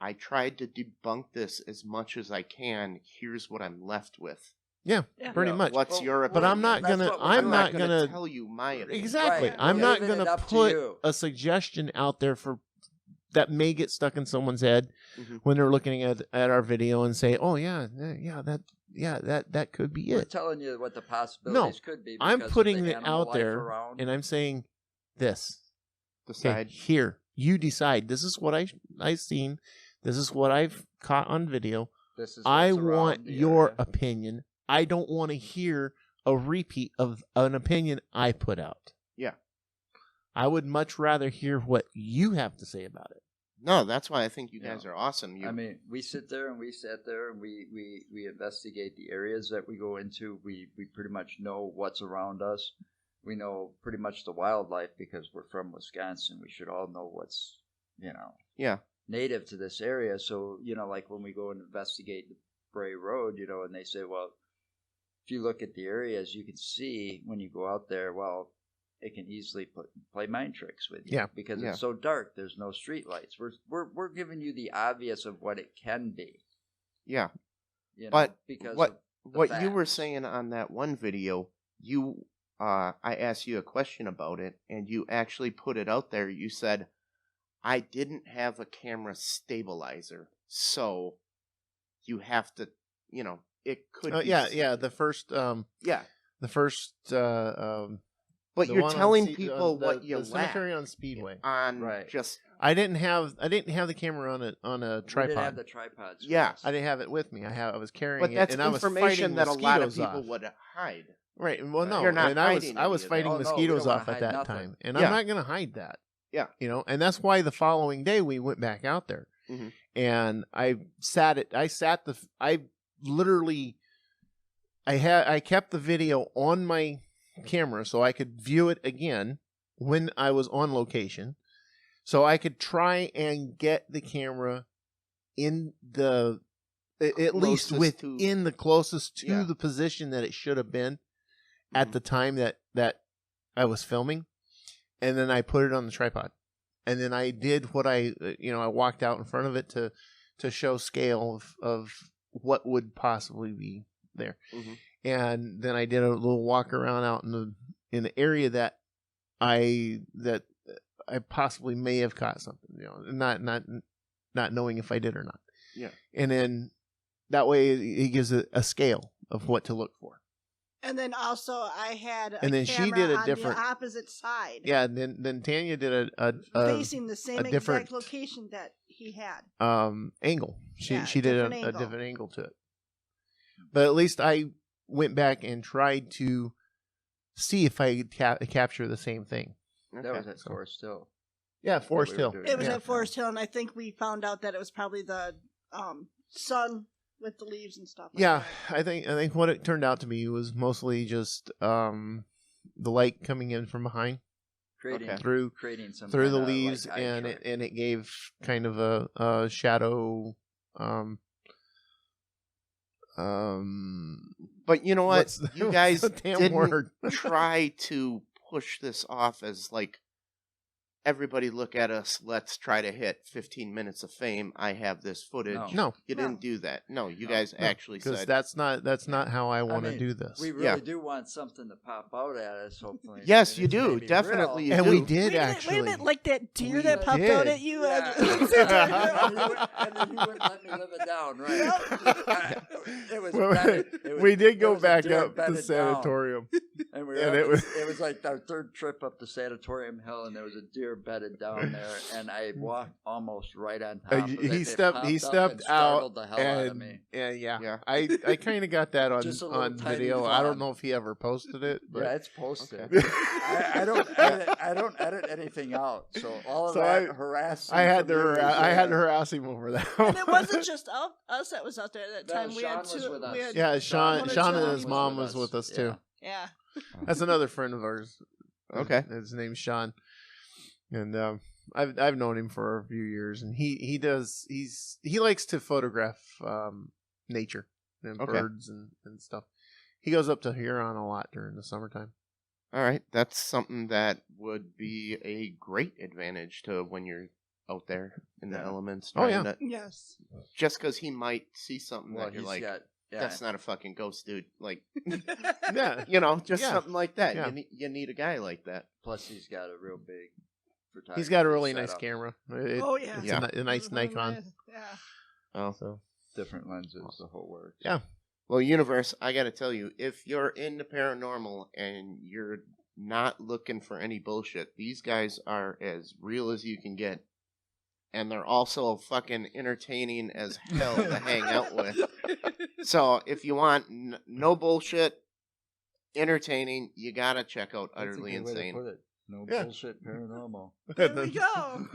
I tried to debunk this as much as I can. Here's what I'm left with. Yeah, pretty much. What's your opinion? But I'm not gonna tell you my opinion. Exactly. Right. I'm not Leaving it gonna up to put you. a suggestion out there for that may get stuck in someone's head when they're looking at our video and say, "Oh that could be We're it." telling you what the possibilities could be. I'm because of putting the it animal out life there around. and I'm saying this. Decide. Okay, here, you decide. This is what I've seen. This is what I've caught on video. This is I what's around want the your area. opinion. I don't want to hear a repeat of an opinion I put out. Yeah. I would much rather hear what you have to say about it. No, that's why I think you guys are awesome. I mean, we sit there and we sat there and we investigate the areas that we go into. We pretty much know what's around us. We know pretty much the wildlife because we're from Wisconsin. We should all know what's, native to this area. So, like when we go and investigate the Bray Road, and they say, well, if you look at the areas, you can see when you go out there, well, it can easily play mind tricks with you because it's so dark. There's no street lights. We're giving you the obvious of what it can be. Yeah. But because what you were saying on that one video, I asked you a question about it, and you actually put it out there. You said, I didn't have a camera stabilizer, so you have to, it could be... the first... The first... But you're telling people what you the cemetery on Speedway. Just... I didn't have the camera on a tripod. We didn't have the tripods. Yeah. I didn't have it with me. I was carrying it. But that's information that a lot of people off. would hide. Right. Well, no. You're not I was fighting mosquitoes off at that time. And I'm not going to hide that. Yeah. And that's why the following day we went back out there. Mm-hmm. And I kept the video on my camera so I could view it again when I was on location. So I could try and get the camera in the at least within the closest to the position that it should have been at the time that I was filming, and then I put it on the tripod, and then I did what I walked out in front of it to show scale of what would possibly be there, and then I did a little walk around out in the area that I possibly may have caught something, not knowing if I did or not. Yeah, and then that way it gives a scale of what to look for. And then also I had a And then she camera did a on different- the opposite side. Yeah, and then Tanya did a facing the same a different- exact location that he had. angle. She Yeah, she did a different angle. different angle to it. But at least I went back and tried to see if I could capture the same thing. That was at So- Forest Hill. Yeah, Forest we were Hill. doing. It was Yeah. at Forest Hill, and I think we found out that it was probably the sun with the leaves and stuff. Like Yeah, that. I think what it turned out to be was mostly just the light coming in from behind Creating, Okay. through some the kinda, leaves, like, eye and chart. it gave kind of a shadow. But you know what? What's the- You what's guys the damn didn't word? try to push this off as like, everybody look at us, let's try to hit 15 minutes of fame. I have this footage. No, You No. didn't do that. No, you No. guys actually because said, that's not how I want to mean, do this. We really do want something to pop out at us, hopefully. Yes, and you it's do. maybe Definitely real. you And do. we did Wait a actually. minute, like that deer We that popped out did. at you. Yeah. at- and then you wouldn't let me live it down, right? It was Well, bedded. It was- we did there go was a back deer up to bedded down. sanatorium. And we And were it up was- it was like our third trip up the Sanatorium Hill, and there was a deer bedded down there, and I walked almost right on top of it. He It stepped popped he up stepped and startled out the hell out of and me. yeah. Yeah. I kind of got that on Just a little on tiny video. I don't fawn. know if he ever posted it, but Yeah, it's posted. Okay. I don't edit anything out, so all of So that I harassing. I had from to you is I had to there. harass him over that. And it wasn't just us that was out there at that No, time. We Sean had was two. with us. We had, Yeah, Sean one or Sean two and of his them mom was was with us. with us too. yeah. That's another friend of ours. Okay. His name's Sean, and I've known him for a few years, and he likes to photograph nature and Okay. birds and stuff. He goes up to Huron a lot during the summertime. All right. That's something that would be a great advantage to when you're out there in the Yeah. elements. Oh, trying yeah. to- Yes. just because he might see something Well, that you're he's like, got, yeah, that's not a fucking ghost, dude. Like, Yeah, you know, just Yeah. something like that. Yeah. You need a guy like that. plus he's got a real big photography he's got a really nice setup. camera. Oh, yeah. It's Yeah. a nice Nikon. Yeah. Oh. So Different lenses, the whole works. Yeah. Well, universe, I got to tell you, if you're into paranormal and you're not looking for any bullshit, these guys are as real as you can get. And they're also fucking entertaining as hell to hang out with. So if you want no bullshit, entertaining, you got to check out That's a Utterly good way to Insane. put it. No Yeah. bullshit paranormal. There we go.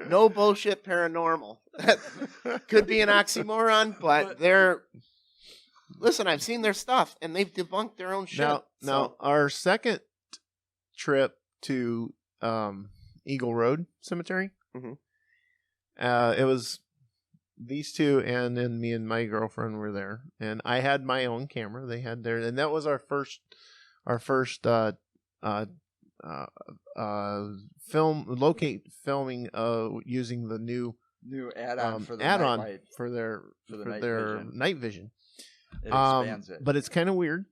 No bullshit paranormal. Could be an oxymoron, but they're... Listen, I've seen their stuff, and they've debunked their own shit. now so- our second trip to Eagle Road Cemetery. Mhm. It was these two, and then me and my girlfriend were there, and I had my own camera. They had their, and that was our first filming using the new New add-on for the add-on nightlight. for their For the for night their vision. night vision. It expands it. But it's kind of weird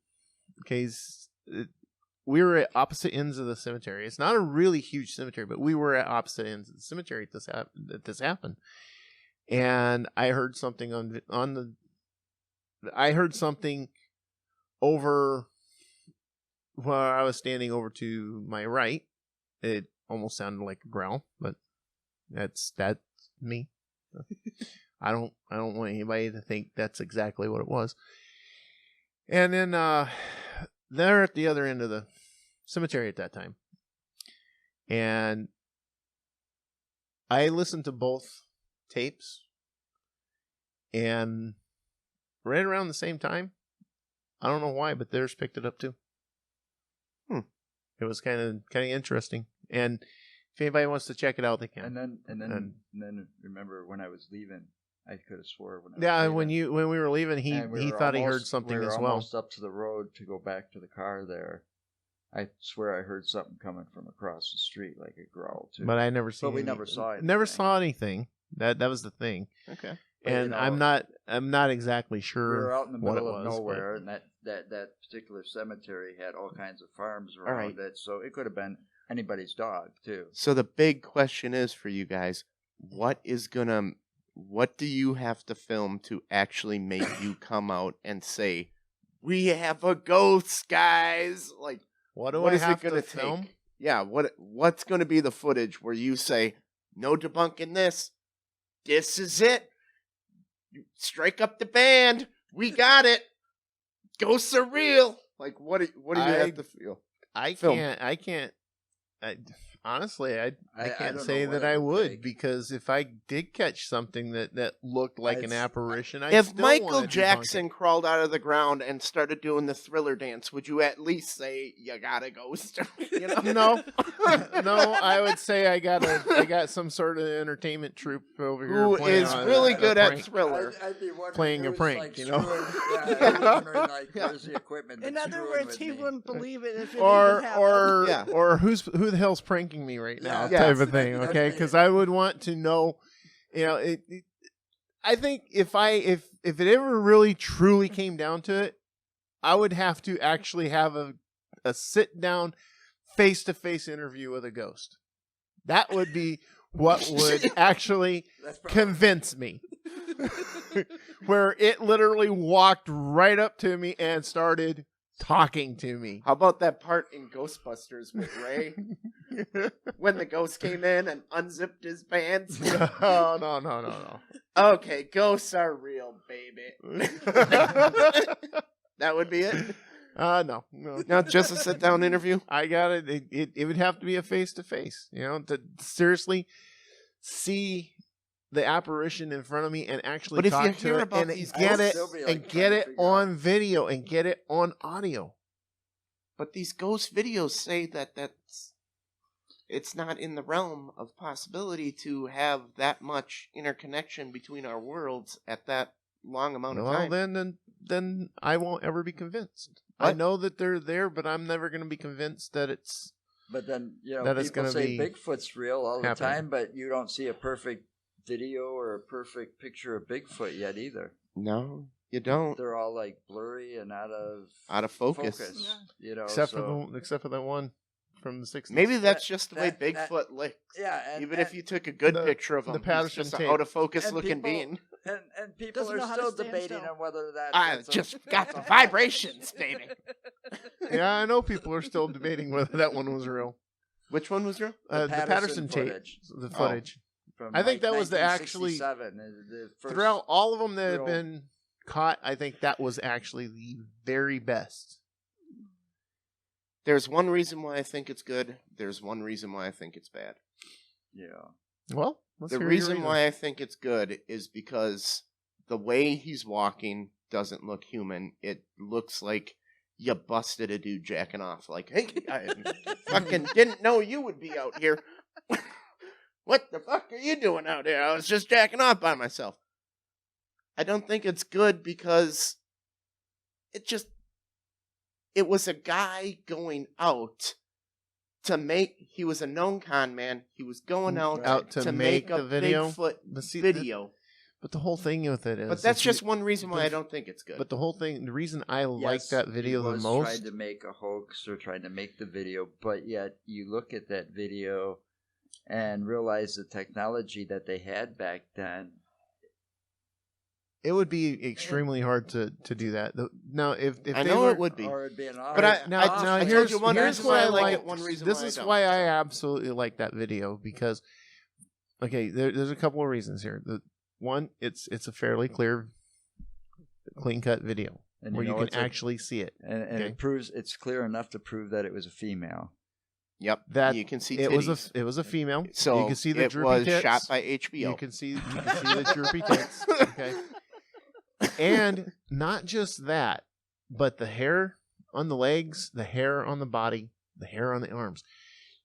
because we were at opposite ends of the cemetery. It's not a really huge cemetery, but we were at opposite ends of the cemetery at this happened. And I heard something I heard something over where I was standing over to my right. It almost sounded like a growl, but that's me. I don't want anybody to think that's exactly what it was. And then they're at the other end of the cemetery at that time. And I listened to both tapes, and right around the same time, I don't know why, but theirs picked it up too. It was kind of interesting. And if anybody wants to check it out, they can. And then remember when I was leaving, I could have swore when I was Yeah, leaving. when we were leaving, he And we were thought he heard almost- something we were as well. almost up to the road to go back to the car there. I swear I heard something coming from across the street, like a growl too. But I never seen. But we never saw it. Never saw anything. That was the thing. Okay. But, you And know, I'm not exactly we sure. were out in the what middle it of was, nowhere, and that particular cemetery had all kinds of farms All around right. it, so it could have been anybody's dog too. So the big question is for you guys, what do you have to film to actually make you come out and say, we have a ghost, guys. Like, What do what I is have it gonna to film? take? Yeah, what's gonna be the footage where you say, no debunking this. This is it. You strike up the band. We got it. Ghosts are real. Like, what do you have to feel? I Film. can't. Honestly, I I can't don't say know that what it I would would take. because if I did catch something that looked like an It's- apparition, I If Michael Jackson crawled out of the ground and started doing the Thriller dance, would you at least say you got a ghost? You know? no, I would say I got some sort of entertainment troupe over here Who playing is on really a good at prank. Thriller? I'd be wondering Playing a who's, prank, like, you know? I'd be wondering, like, where's the equipment? In that's other screwing words, with he me? wouldn't believe it if it or even happened. Yeah. or who the hell's pranking me right now Yeah. type of thing, That's okay? it. Because I would want to know, I think if it ever really truly came down to it, I would have to actually have a sit down face to face interview with a ghost. That would be what would actually That's probably- convince me. Where it literally walked right up to me and started talking to me. How about that part in Ghostbusters with Ray when the ghost came in and unzipped his pants? No. Okay, ghosts are real, baby. That would be it. No. Not just a sit-down interview. I got it. It would have to be a face to face, to seriously see the apparition in front of me and actually But if you talk hear to it about and these get ghosts, it they'll be, like, and trying get to it figure on video and get it on audio. But these ghost videos say that it's not in the realm of possibility to have that much interconnection between our worlds at that long amount of Well, time. then I won't ever be convinced. I What? know that they're there, but I'm never going to be convinced that it's. But then, That is people gonna say be Bigfoot's real all the happening. time, but you don't see a perfect video or a perfect picture of Bigfoot yet either. No, you don't. They're all like blurry and out of Focus. Yeah. Except so, for the one from the 60s. Maybe that's just the way that- Bigfoot licks. yeah, and, Even and, if you took a good The- picture of the him, Patterson he's just tape. an out of focus And looking people- being. and people Doesn't are know how to still stand debating still. on whether that. I that's a- just got the vibrations, baby. Yeah, I know people are still debating whether that one was real. Which one was real? The Patterson tape, footage. the footage. From I think like that was the actually 1967, the first Throughout all of them that have real- been caught, I think that was actually the very best. There's one reason why I think it's good. There's one reason why I think it's bad. Yeah. Well, let's The hear your reason why I think it's good is because the way he's walking doesn't look human. It looks like you busted a dude jacking off. Like, hey, I fucking didn't know you would be out here. What the fuck are you doing out here? I was just jacking off by myself. I don't think it's good because it was a guy going out to make, he was a known con man. He was going out to make make a the video? Bigfoot But see, video. But the whole thing with it is, But that's if you- just one reason why I don't think it's good. But the whole thing, the reason I like Yes, that video he the was most, trying to make a hoax or trying to make the video, but yet you look at that video and realize the technology that they had back then. it would be extremely hard to do that. Now, if I they know were, it would be. Or it'd be an But I told here's you one here's reason what why I I like like. it, one reason This why I is don't. why I absolutely like that video because, okay, there's a couple of reasons here. The one, it's a fairly clean cut video And where you know can it's a- actually see it. and Okay. it proves it's clear enough to prove that it was a female. Yep. That you can see it titties. was a female. So you can see the it droopy was tits. shot by HBO. You can see the droopy tits. Okay. And not just that, but the hair on the legs, the hair on the body, the hair on the arms.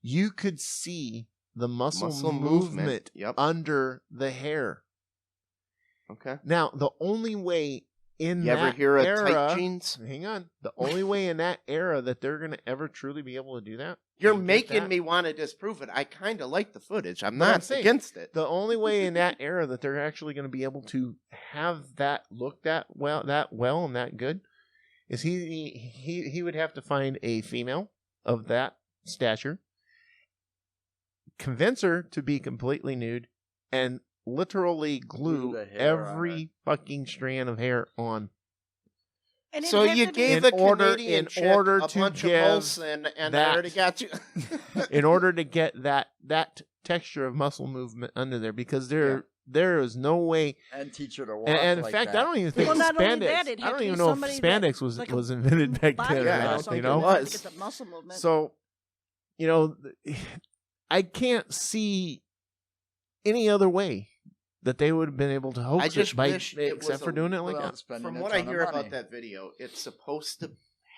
You could see the muscle movement Yep. under the hair. Okay. Now, the only way in You ever that hear of era, tight jeans? hang on, the only way in that era that they're going to ever truly be able to do that, You're you get making that? me want to disprove it. I kind of like the footage. I'm But I'm not saying, against it. the only way in that era that they're actually going to be able to have that look that well and that good is he would have to find a female of that stature, convince her to be completely nude, and literally glue Glue the hair on every fucking strand of hair on. And it So had you to be- gave In the order- Canadian in chick order a to bunch give of Molson, and I that- already got you. in order to get that texture of muscle movement under there, because there is no way. And teach her to walk. And in like fact, that. I don't even think Well, not only spandex. that, it I had don't to even be know if somebody spandex that- was like a was invented back bodybuilder then. Yeah, or I or don't not, something you think it know. was. to get the muscle movement. So, you know, I can't see any other way that they would have been able to hoax I just it by wish it was except for doing it like without that. spending From a what I ton of hear money. about that video, it's supposed to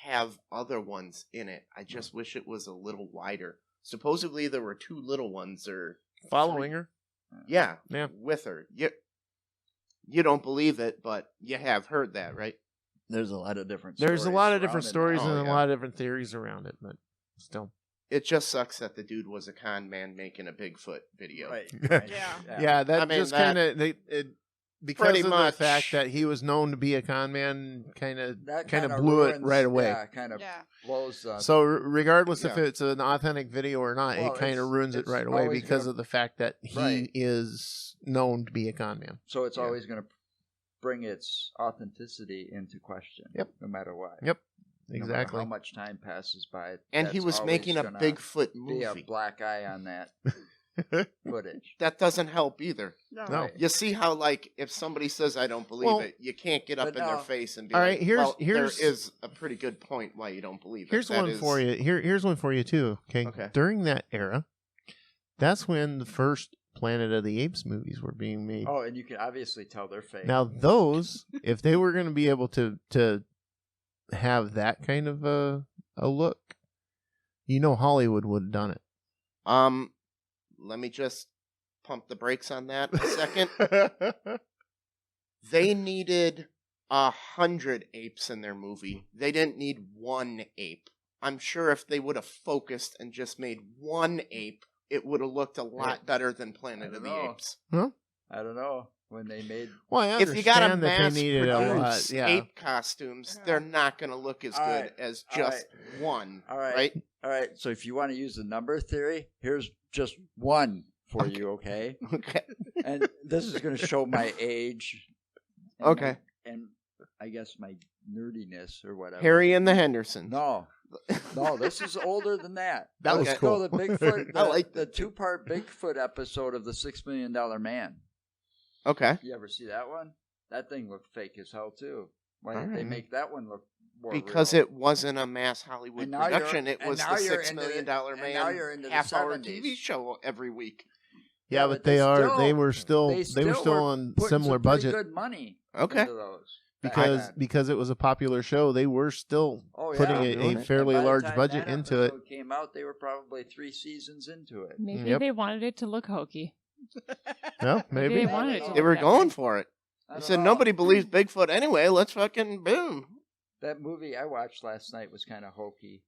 have other ones in it. I just wish it was a little wider. Supposedly there were 2 little ones, or Following her. yeah, Yeah. with her. You don't believe it, but you have heard that, right? There's a lot of different. There's a lot of different surrounding stories Oh, and yeah. a lot of different theories around it, but still. It just sucks that the dude was a con man making a Bigfoot video. Right. Yeah. Yeah, that I mean, just that- kind of because Pretty of much. the fact that he was known to be a con man, kind of That blew it ruins- right away. Yeah, kind of Yeah. blows. So regardless if Yeah. it's an authentic video or not, Well, it kind of ruins it it's right away always because gonna- of the fact that he Right. is known to be a con man. So it's Yeah. always going to bring its authenticity into question. Yep. No matter what. Yep. No matter Exactly. how much time passes by. And he that's was always making a gonna Bigfoot Be a movie. black eye on that footage. That doesn't help either. No. No. Right. You see how, like, if somebody says I don't believe Well, it, you can't get up but in their no. face and be All like, right, here's- well, here's- there is a pretty good point why you don't believe it. Here's That one is- for you. Here's one for you too. Okay. Okay. During that era, that's when the first Planet of the Apes movies were being made. Oh, and you can obviously tell they're fake. Now those, if they were going to be able to have that kind of a look, you know, Hollywood would have done it. Let me just pump the brakes on that a second. They needed 100 apes in their movie. They didn't need 1 ape. I'm sure if they would have focused and just made 1 ape, it would have looked a lot better than Planet I of the don't know. Apes. I don't know when they made. Well, I If you got to understand that mass they needed a lot. produce Yeah. ape costumes, they're not going to look as All good right. as All just one. All right. Right? All right. So if you want to use the number theory, here's just one for you, okay? Okay. And this is going to show my age. And Okay. and I guess my nerdiness or whatever. Harry and the Hendersons. No, this is older than that. That was Okay. cool. So the Bigfoot, I like the 2-part Bigfoot episode of the $6 Million Man. Okay. You ever see that one? That thing looked fake as hell too. Why All did they right. make that one look more Because real? it wasn't a mass Hollywood And now you're- production. It and was the now you're $6 into Million the- and Man now you're into the half-hour 70s. TV show every week. Yeah, but they were still on putting similar some pretty budget Good money. Okay. Into those. because it was a popular show. They were still putting Doing a it. fairly And by the large time budget that into it. episode Came out, they were probably 3 seasons into it. Maybe Yep. they wanted it to look hokey. No, Maybe maybe. they wanted it to They look were that going way. for it. I They don't said know. nobody believes Bigfoot anyway. Let's fucking boom. That movie I watched last night was kind of hokey.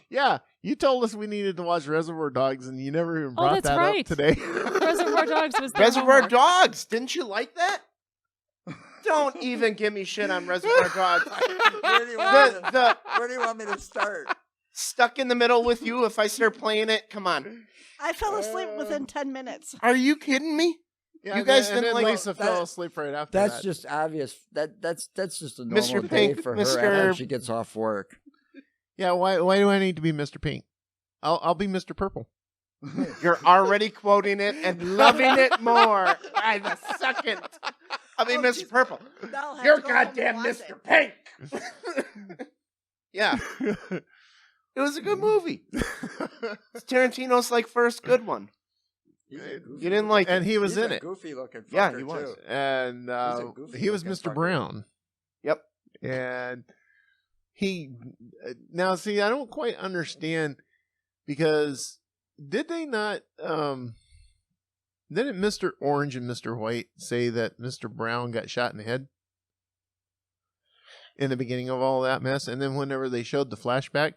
Yeah, you told us we needed to watch Reservoir Dogs, and you never even brought that's that right. up today. Reservoir Dogs was their Reservoir homework. Dogs. Didn't you like that? Don't even give me shit on Reservoir Dogs. Where do you want me to, The where do you want me to start? stuck in the middle with you if I start playing it. Come on. I fell asleep within 10 minutes. Are you kidding me? Yeah, You guys and then didn't like- Lisa fell asleep right after That's that. just obvious. That's just a normal Mr. day Pink, for Mr. her after she gets off work. Yeah, why do I need to be Mr. Pink? I'll be Mr. Purple. You're already quoting it and loving it more by the second. I mean, Mr. Purple. Now I'll have You're to go home and goddamn watch Mr. it. Pink. Yeah, it was a good movie. It's Tarantino's like first good one. He's a goofy You didn't like And it. he was He's in a it. Goofy looking fucker Yeah, he was. too. And He's a goofy he was looking Mr. fucker. Brown. Yep. And he now see I don't quite understand because did they not didn't Mr. Orange and Mr. White say that Mr. Brown got shot in the head in the beginning of all that mess, and then whenever they showed the flashback,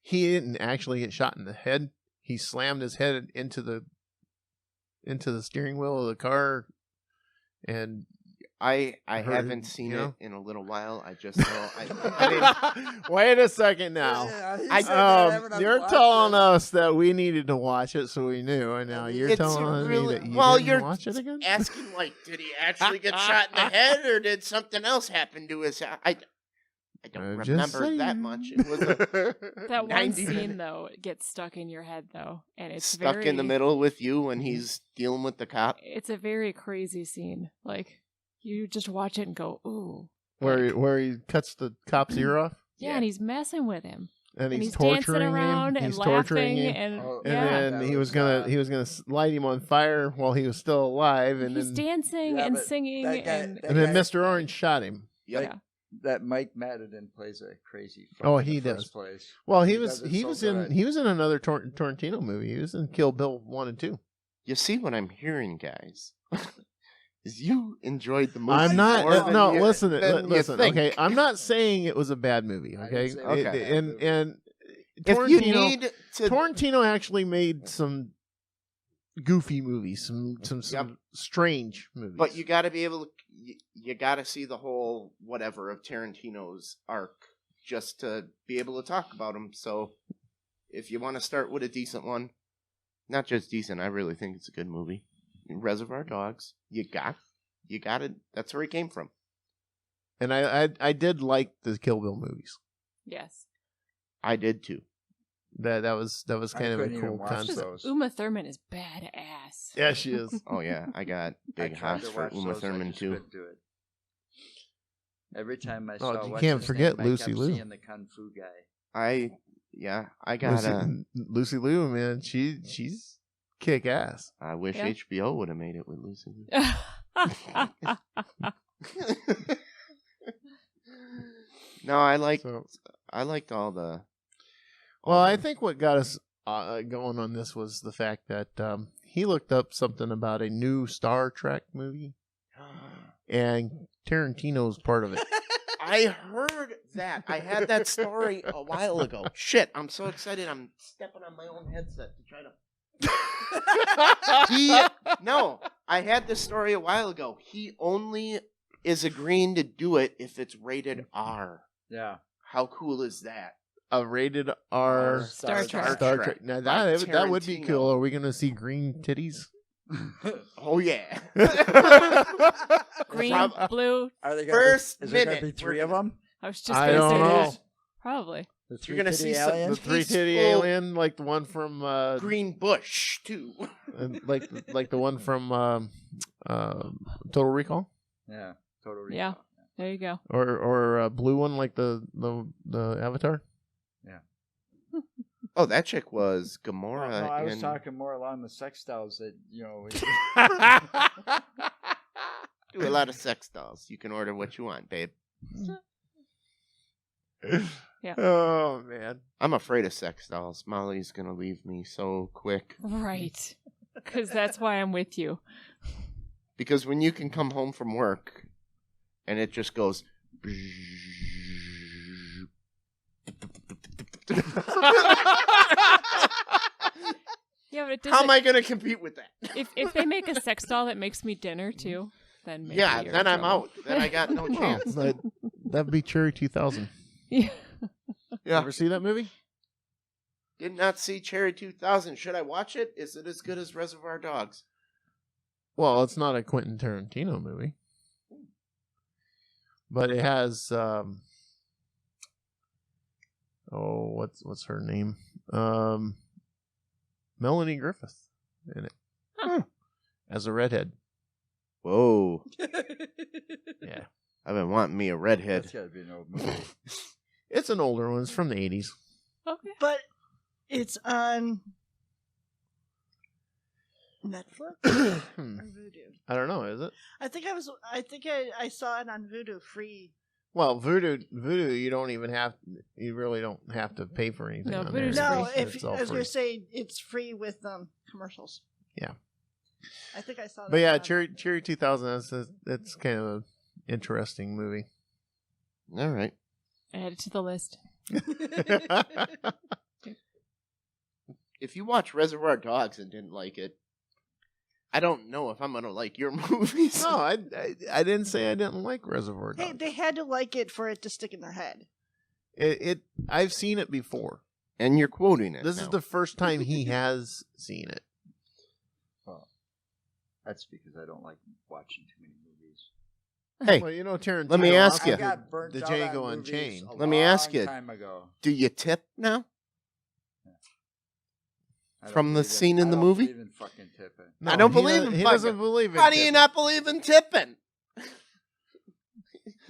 he didn't actually get shot in the head. He slammed his head into the steering wheel of the car, and I heard haven't it, seen you know? it in a little while. I just know. I mean, Wait a second now. You're telling us that we needed to watch it, so we knew, and now you're it's telling really me that you well. didn't You're watch it again. asking like, did he actually get shot in the head, or did something else happen to his? I don't I'm just remember that saying. much. It was a That one 90 scene minute- though gets stuck in your head though, and it's stuck very, in the middle with you when he's dealing with the cop. It's a very crazy scene. Like you just watch it and go, ooh. Where he cuts the cop's ear off, Yeah, and he's messing with him. and And he's dancing torturing around him. and He's torturing laughing him. and Oh, And yeah. then he was gonna light him on fire while he was still alive, and He's then dancing and but singing that guy- and that and then guy- Mr. Orange shot him. Yep. Yeah. That Mike Madden plays a crazy. Oh, fuck in he the does. first place. Well, he does it so was good. in another Tarantino movie. He was in Kill Bill 1 and 2. You see what I'm hearing, guys? Is you enjoyed the movie? I'm not. more than No, you- listen. than you Listen. think. Okay, I'm not saying it was a bad movie. I Okay, didn't say it was a Okay. bad movie. and If you Tarantino, need to, Tarantino actually made some goofy movies, some Yep. strange movies. but you got to be able to. You got to see the whole whatever of Tarantino's arc just to be able to talk about him. So, if you want to start with a decent one, not just decent, I really think it's a good movie. Reservoir Dogs. You got it. That's where he came from. and I did like the Kill Bill movies. Yes. I did too. That was I kind of a couldn't even cool watch concept. those. Uma Thurman is badass. Yeah, she is. Oh yeah, I got big I tried hots to for watch Uma those, I Thurman just too. couldn't do it. Every time I Oh, saw, you what's can't his forget name, I Lucy kept Liu. seeing the kung fu guy. I got Lucy Liu, man, she's kick ass. I wish Yeah. HBO would have made it with Lucy Liu. No, I liked all the. Well, I think what got us going on this was the fact that he looked up something about a new Star Trek movie, and Tarantino's part of it. I heard that. I had that story a while ago. Shit, I'm so excited. I'm stepping on my own headset to try to. No, I had this story a while ago. He only is agreeing to do it if it's rated R. Yeah. How cool is that? A rated R Star Trek. Star Trek. Now by that would be Tarantino. cool. Are we going to see green titties? Oh yeah. Green, Prob- blue. Are they First is there going to be minute, three we're of them? I was just I going to don't say know. that. Probably. The You're gonna see some- The aliens? three titty Peaceful- alien, like the one from Green Bush too. like the one from Total Recall, Yeah. Total Yeah. Recall. There you go. or a blue one like the Avatar. Oh, that chick was No, Gamora. I was in... talking more along the sex dolls that, Do a lot of sex dolls. You can order what you want, babe. Yeah. Oh man. I'm afraid of sex dolls. Molly's gonna leave me so quick. Right. Because that's why I'm with you. Because when you can come home from work and it just goes. Yeah, but it How doesn't. am I gonna compete with that? If they make a sex doll that makes me dinner too, then maybe Yeah, you're then in I'm trouble. out. Then I got no Well, chance. that'd be Cherry 2000. Yeah. Yeah. Ever see that movie? Did not see Cherry 2000. Should I watch it? Is it as good as Reservoir Dogs? Well, it's not a Quentin Tarantino movie, but it has what's her name? Melanie Griffith in it as a redhead. Whoa. Yeah, I've been wanting me a redhead. That's got to be an old movie. it's an older one. It's from the 80s. Okay. But it's on Netflix or Vudu. I don't know. Is it? I think I saw it on Vudu free. Well, Voodoo, you don't even have. You really don't have to pay for anything. No, on Voodoo's there. No, free. if It's all I was going free. to say it's free with commercials. Yeah. I think I saw that. But yeah, on- Cherry 2000. That's kind of an interesting movie. All right. Add it to the list. If you watch Reservoir Dogs and didn't like it, I don't know if I'm gonna like your movies. No, I didn't say I didn't like Reservoir Dogs. Hey, they had to like it for it to stick in their head. I've seen it before. And you're quoting it. This now. is the first time he has seen it. Well, that's because I don't like watching too many movies. Hey, Well, you know, Tarantino. let me ask also you. I got burnt the out Django on Unchained. movies a Let me ask long you. time ago. Do you tip now? I don't From the believe in- scene in I the don't movie? believe in fucking tipping. No, I don't he believe does- in He fucking- doesn't believe in How do you tipping. not believe in tipping?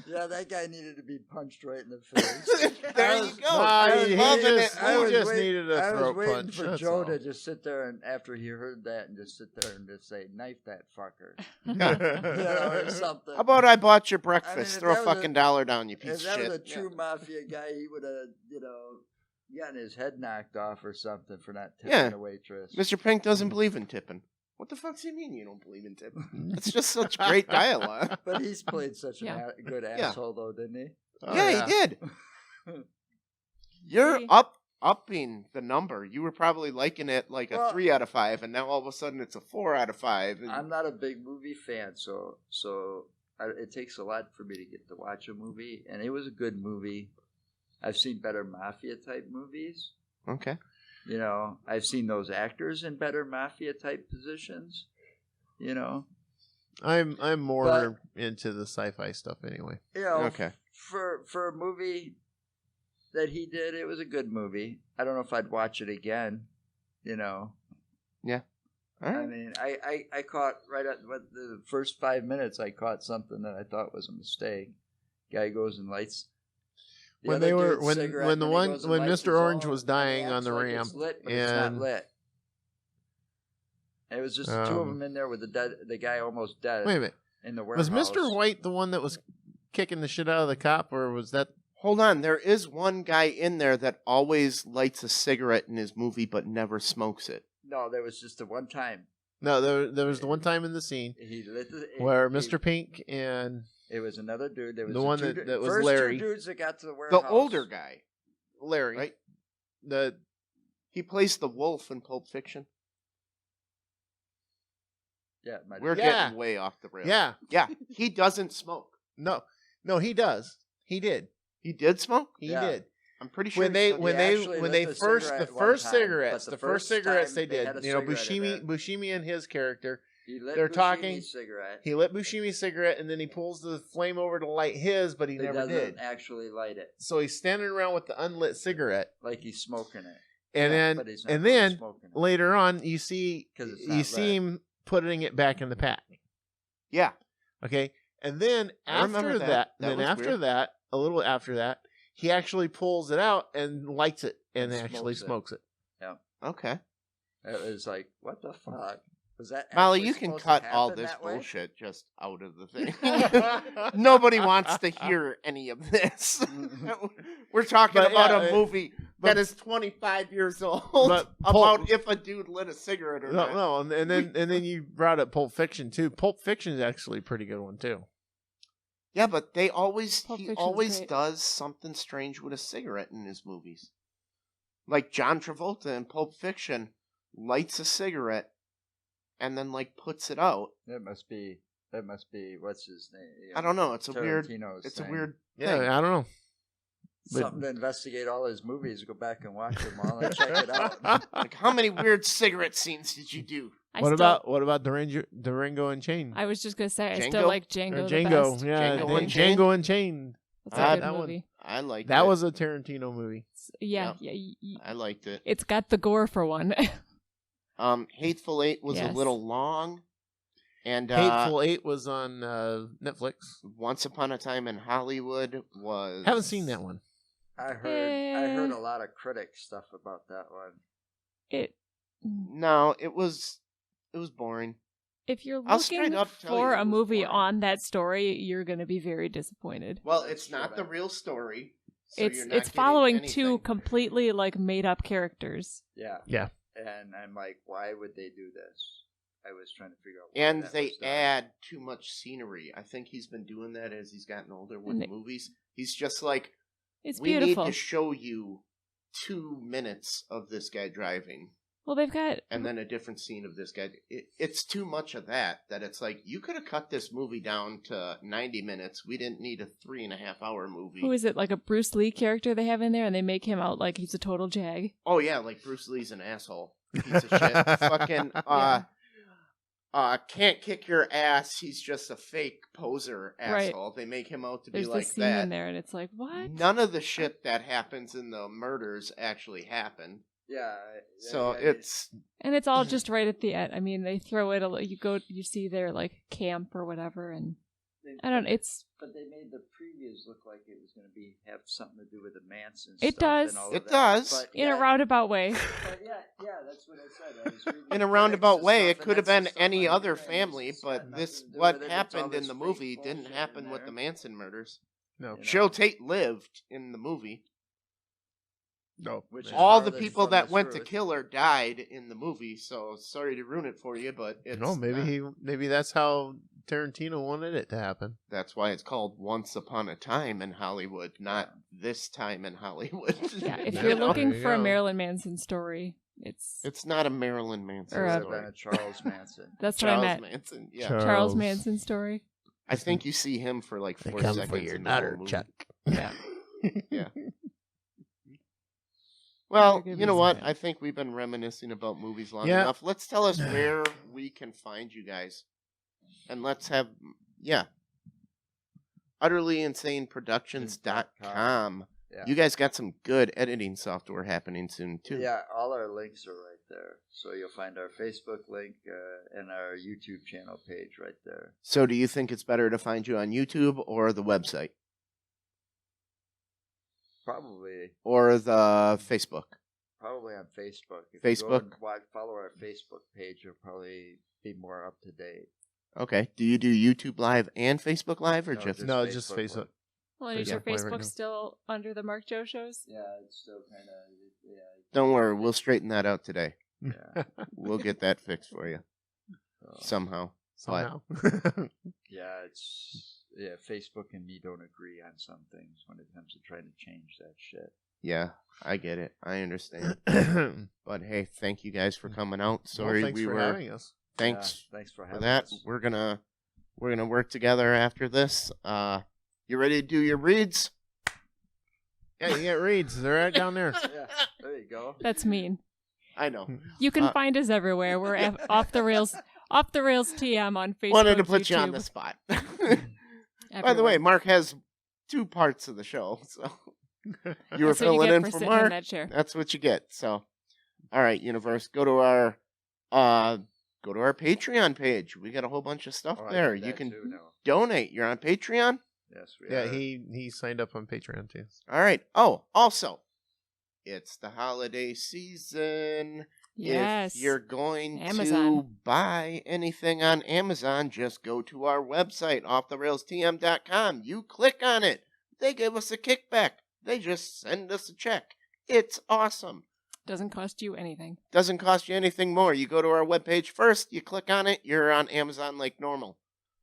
Yeah, that guy needed to be punched right in the face. There I you was- go. No, I was he loving just- it. I he was just wait- needed a I was throat waiting punch, for that's Joe all. to just sit there and after he heard that and just sit there and just say, "Knife that fucker," you know, or something. How about I bought your I breakfast? mean, if Throw a that was fucking $1 down, you piece If of that shit. was a true mafia guy, he would have, gotten his head knocked off or something for not tipping Yeah. the waitress. Mr. Pink doesn't believe in tipping. What the fuck do you mean you don't believe in tipping? It's just such great dialogue. But he's played such Yeah. a good Yeah. asshole, though, didn't he? Oh, yeah, he did. You're See? upping the number. You were probably liking it like a Well- 3 out of 5, and now all of a sudden it's a 4 out of 5. And I'm not a big movie fan, so it takes a lot for me to get to watch a movie, and it was a good movie. I've seen better mafia type movies. okay. I've seen those actors in better mafia type positions. I'm more But- into the sci-fi stuff anyway. Okay. For a movie that he did, it was a good movie. I don't know if I'd watch it again. All I right. mean, I caught right at the first 5 minutes. I caught something that I thought was a mistake. Guy goes and lights. the When other they were dude's when cigarette, when the and he one goes and when lights Mr. his Orange own, was and it dying on acts the like ramp, it's lit, but it's not and lit. It was just the two of Um, them in there with the guy almost dead wait a minute, in the warehouse. was Mr. White the one that was kicking the shit out of the cop, or was that? Hold on. There is one guy in there that always lights a cigarette in his movie but never smokes it. No, there was just the one time No, there was the one time in the scene he lit the where he- Mr. Pink and It was another dude. There was The one two that was first Larry. two dudes that got to the The warehouse. older guy, Larry, right? the He plays the wolf in Pulp Fiction. Yeah, it might We're have Yeah. getting way off the rails. yeah, Yeah. He doesn't smoke. no, he does, he did, He did smoke? he Yeah. did. I'm pretty sure When he they smoked. when He they actually when lit they the first cigarette the one first time, cigarettes but the the first first cigarettes time they they did, had a you know, cigarette in there. Bushimi and his character, He lit they're Buscemi's talking- cigarette. he lit Bushimi's cigarette and then he pulls the flame over to light his, but he He never doesn't did. actually light it So he's standing around with the unlit cigarette, like he's smoking it. and Yeah, then but he's not and really then smoking it. later on you see 'Cause it's not lit. him putting it back in the pack. Yeah. Okay, and then I remember after that. that, That then was after weird. that, a little after that, he actually pulls it out and lights it and And actually smokes it. smokes it. Okay. It was like, what the fuck? Was that Molly, actually you can supposed to cut all happen this that way? bullshit just out of the thing. Nobody wants to hear any of this. We're talking But, about yeah, a movie but- that is 25 years old But about Pulp- if a dude lit a cigarette or No, not. no, and then you brought up Pulp Fiction too. Pulp Fiction is actually a pretty good one too. Yeah, but he Pulp Fiction's always great. does something strange with a cigarette in his movies. Like John Travolta in Pulp Fiction lights a cigarette and then puts it out. That must be what's his name? I don't know. It's a Tarantino's It's thing. a weird Yeah, thing. I don't know. But- Something to investigate all his movies. Go back and watch them all and check it out. Like, how many weird cigarette scenes did you do? What about Durango Unchained? I was just gonna say I Django? still like Or Django. The Django, best. yeah, Django Django, Unchained? Unchained. That's a Ah, good that one. movie. I liked That it. was a Tarantino movie. Yeah, Yep. yeah. I liked it. It's got the gore for one. Hateful Eight was a Yes. little long, and Hateful Eight was on Netflix. Once Upon a Time in Hollywood was. Haven't seen that one. I heard a lot of critic stuff about that one. it. No, it was boring. If you're I'll looking straight up tell for you a it was movie boring. on that story, you're gonna be very disappointed. Well, That's it's not true, the but- real story. So It's you're not it's getting following two anything. completely made up characters. Yeah. Yeah. And I'm like, why would they do this? I was trying to figure out. Why And that they was done. add too much scenery. I think he's been doing that as he's gotten older with And they- movies. He's just like, It's we beautiful. need to show you 2 minutes of this guy driving. Well, they've got. and then a different scene of this guy. It's too much of that it's like, you could have cut this movie down to 90 minutes. We didn't need a 3.5-hour movie. Who is it? Like a Bruce Lee character they have in there, and they make him out like he's a total jag. Oh, yeah, like Bruce Lee's an asshole. Piece of shit. Fucking, can't kick your ass. He's just a fake poser asshole. Right. They make him out to There's be like this scene that. In there, and it's like, what? None of the shit that happens in the murders actually happened. Yeah. So it's... And it's all just right at the end. I mean, they throw it, you see their, like, camp or whatever, and I don't know, it's... But they made the previews look like it was going to have something to do with the Manson it stuff. Does. And all it of does. But, in a roundabout way. But yeah, that's what I said. In a roundabout way, it could have been any other family, but what happened in the movie didn't happen with the Manson murders. No. Cheryl Tate lived in the movie. No. All the people that went to kill her died in the movie, so sorry to ruin it for you, but it's maybe that's how Tarantino wanted it to happen. That's why it's called Once Upon a Time in Hollywood, not This Time in Hollywood. Yeah, if you're looking for a Marilyn Manson story, it's not a Marilyn Manson or story. It's a Charles Manson. That's Charles what I meant. Manson, yeah. Charles Manson story. I think you see him for like 4 seconds for your in the whole nutter, movie. Chuck. Yeah. Yeah. Well, you know what? I think we've been reminiscing about movies long enough. Let's tell us where we can find you guys. And let's have, utterlyinsaneproductions.com. Yeah. You guys got some good editing software happening soon, too. Yeah, all our links are right there. So you'll find our Facebook link and our YouTube channel page right there. So do you think it's better to find you on YouTube or the website? Probably. Or the Facebook? Probably on Facebook. If Facebook? You go and follow our Facebook page, you'll probably be more up to date. Okay. Do you do YouTube Live and Facebook Live, or just Facebook? Well, is your Facebook still under the Mark Joe shows? Yeah, it's still kind of... Yeah. Don't worry, we'll straighten that out today. Yeah. We'll get that fixed for you. Somehow. Yeah, Facebook and me don't agree on some things when it comes to trying to change that shit. Yeah, I get it. I understand. But hey, thank you guys for coming out. Sorry, thanks for having us. Thanks for having us. We're gonna work together after this. You ready to do your reads? Yeah, you get reads. They're right down there. Yeah, there you go. That's mean. I know. You can find us everywhere. We're off the rails TM on Facebook. Wanted to put YouTube. You on the spot. By the way, Mark has 2 parts of the show, so you were filling in for Mark. That's what you get. So, all right, Universe, go to our Patreon page. We got a whole bunch of stuff there. You can donate. You're on Patreon? Yes, we are. Yeah, he signed up on Patreon too. All right. Oh, also, it's the holiday season. Yes. If you're going to buy anything on Amazon, just go to our website, offtherailstm.com. You click on it. They give us a kickback. They just send us a check. It's awesome. Doesn't cost you anything. Doesn't cost you anything more. You go to our webpage first, you click on it, you're on Amazon like normal.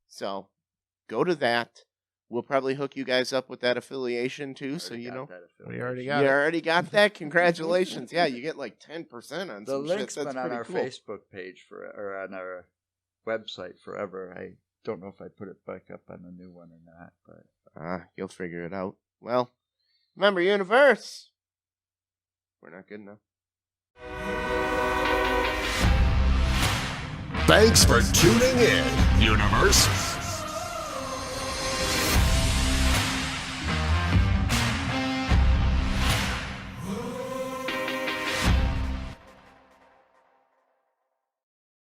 So go to that. We'll probably hook you guys up with that affiliation too, so you know. We already got it. You already got that? Congratulations. Yeah, you get like 10% on the some link's shit. That's been on pretty our cool. Facebook page or on our website forever. I don't know if I put it back up on the new one or not, but you'll figure it out. Well, remember, Universe, we're not good enough. Thanks for tuning in, Universe.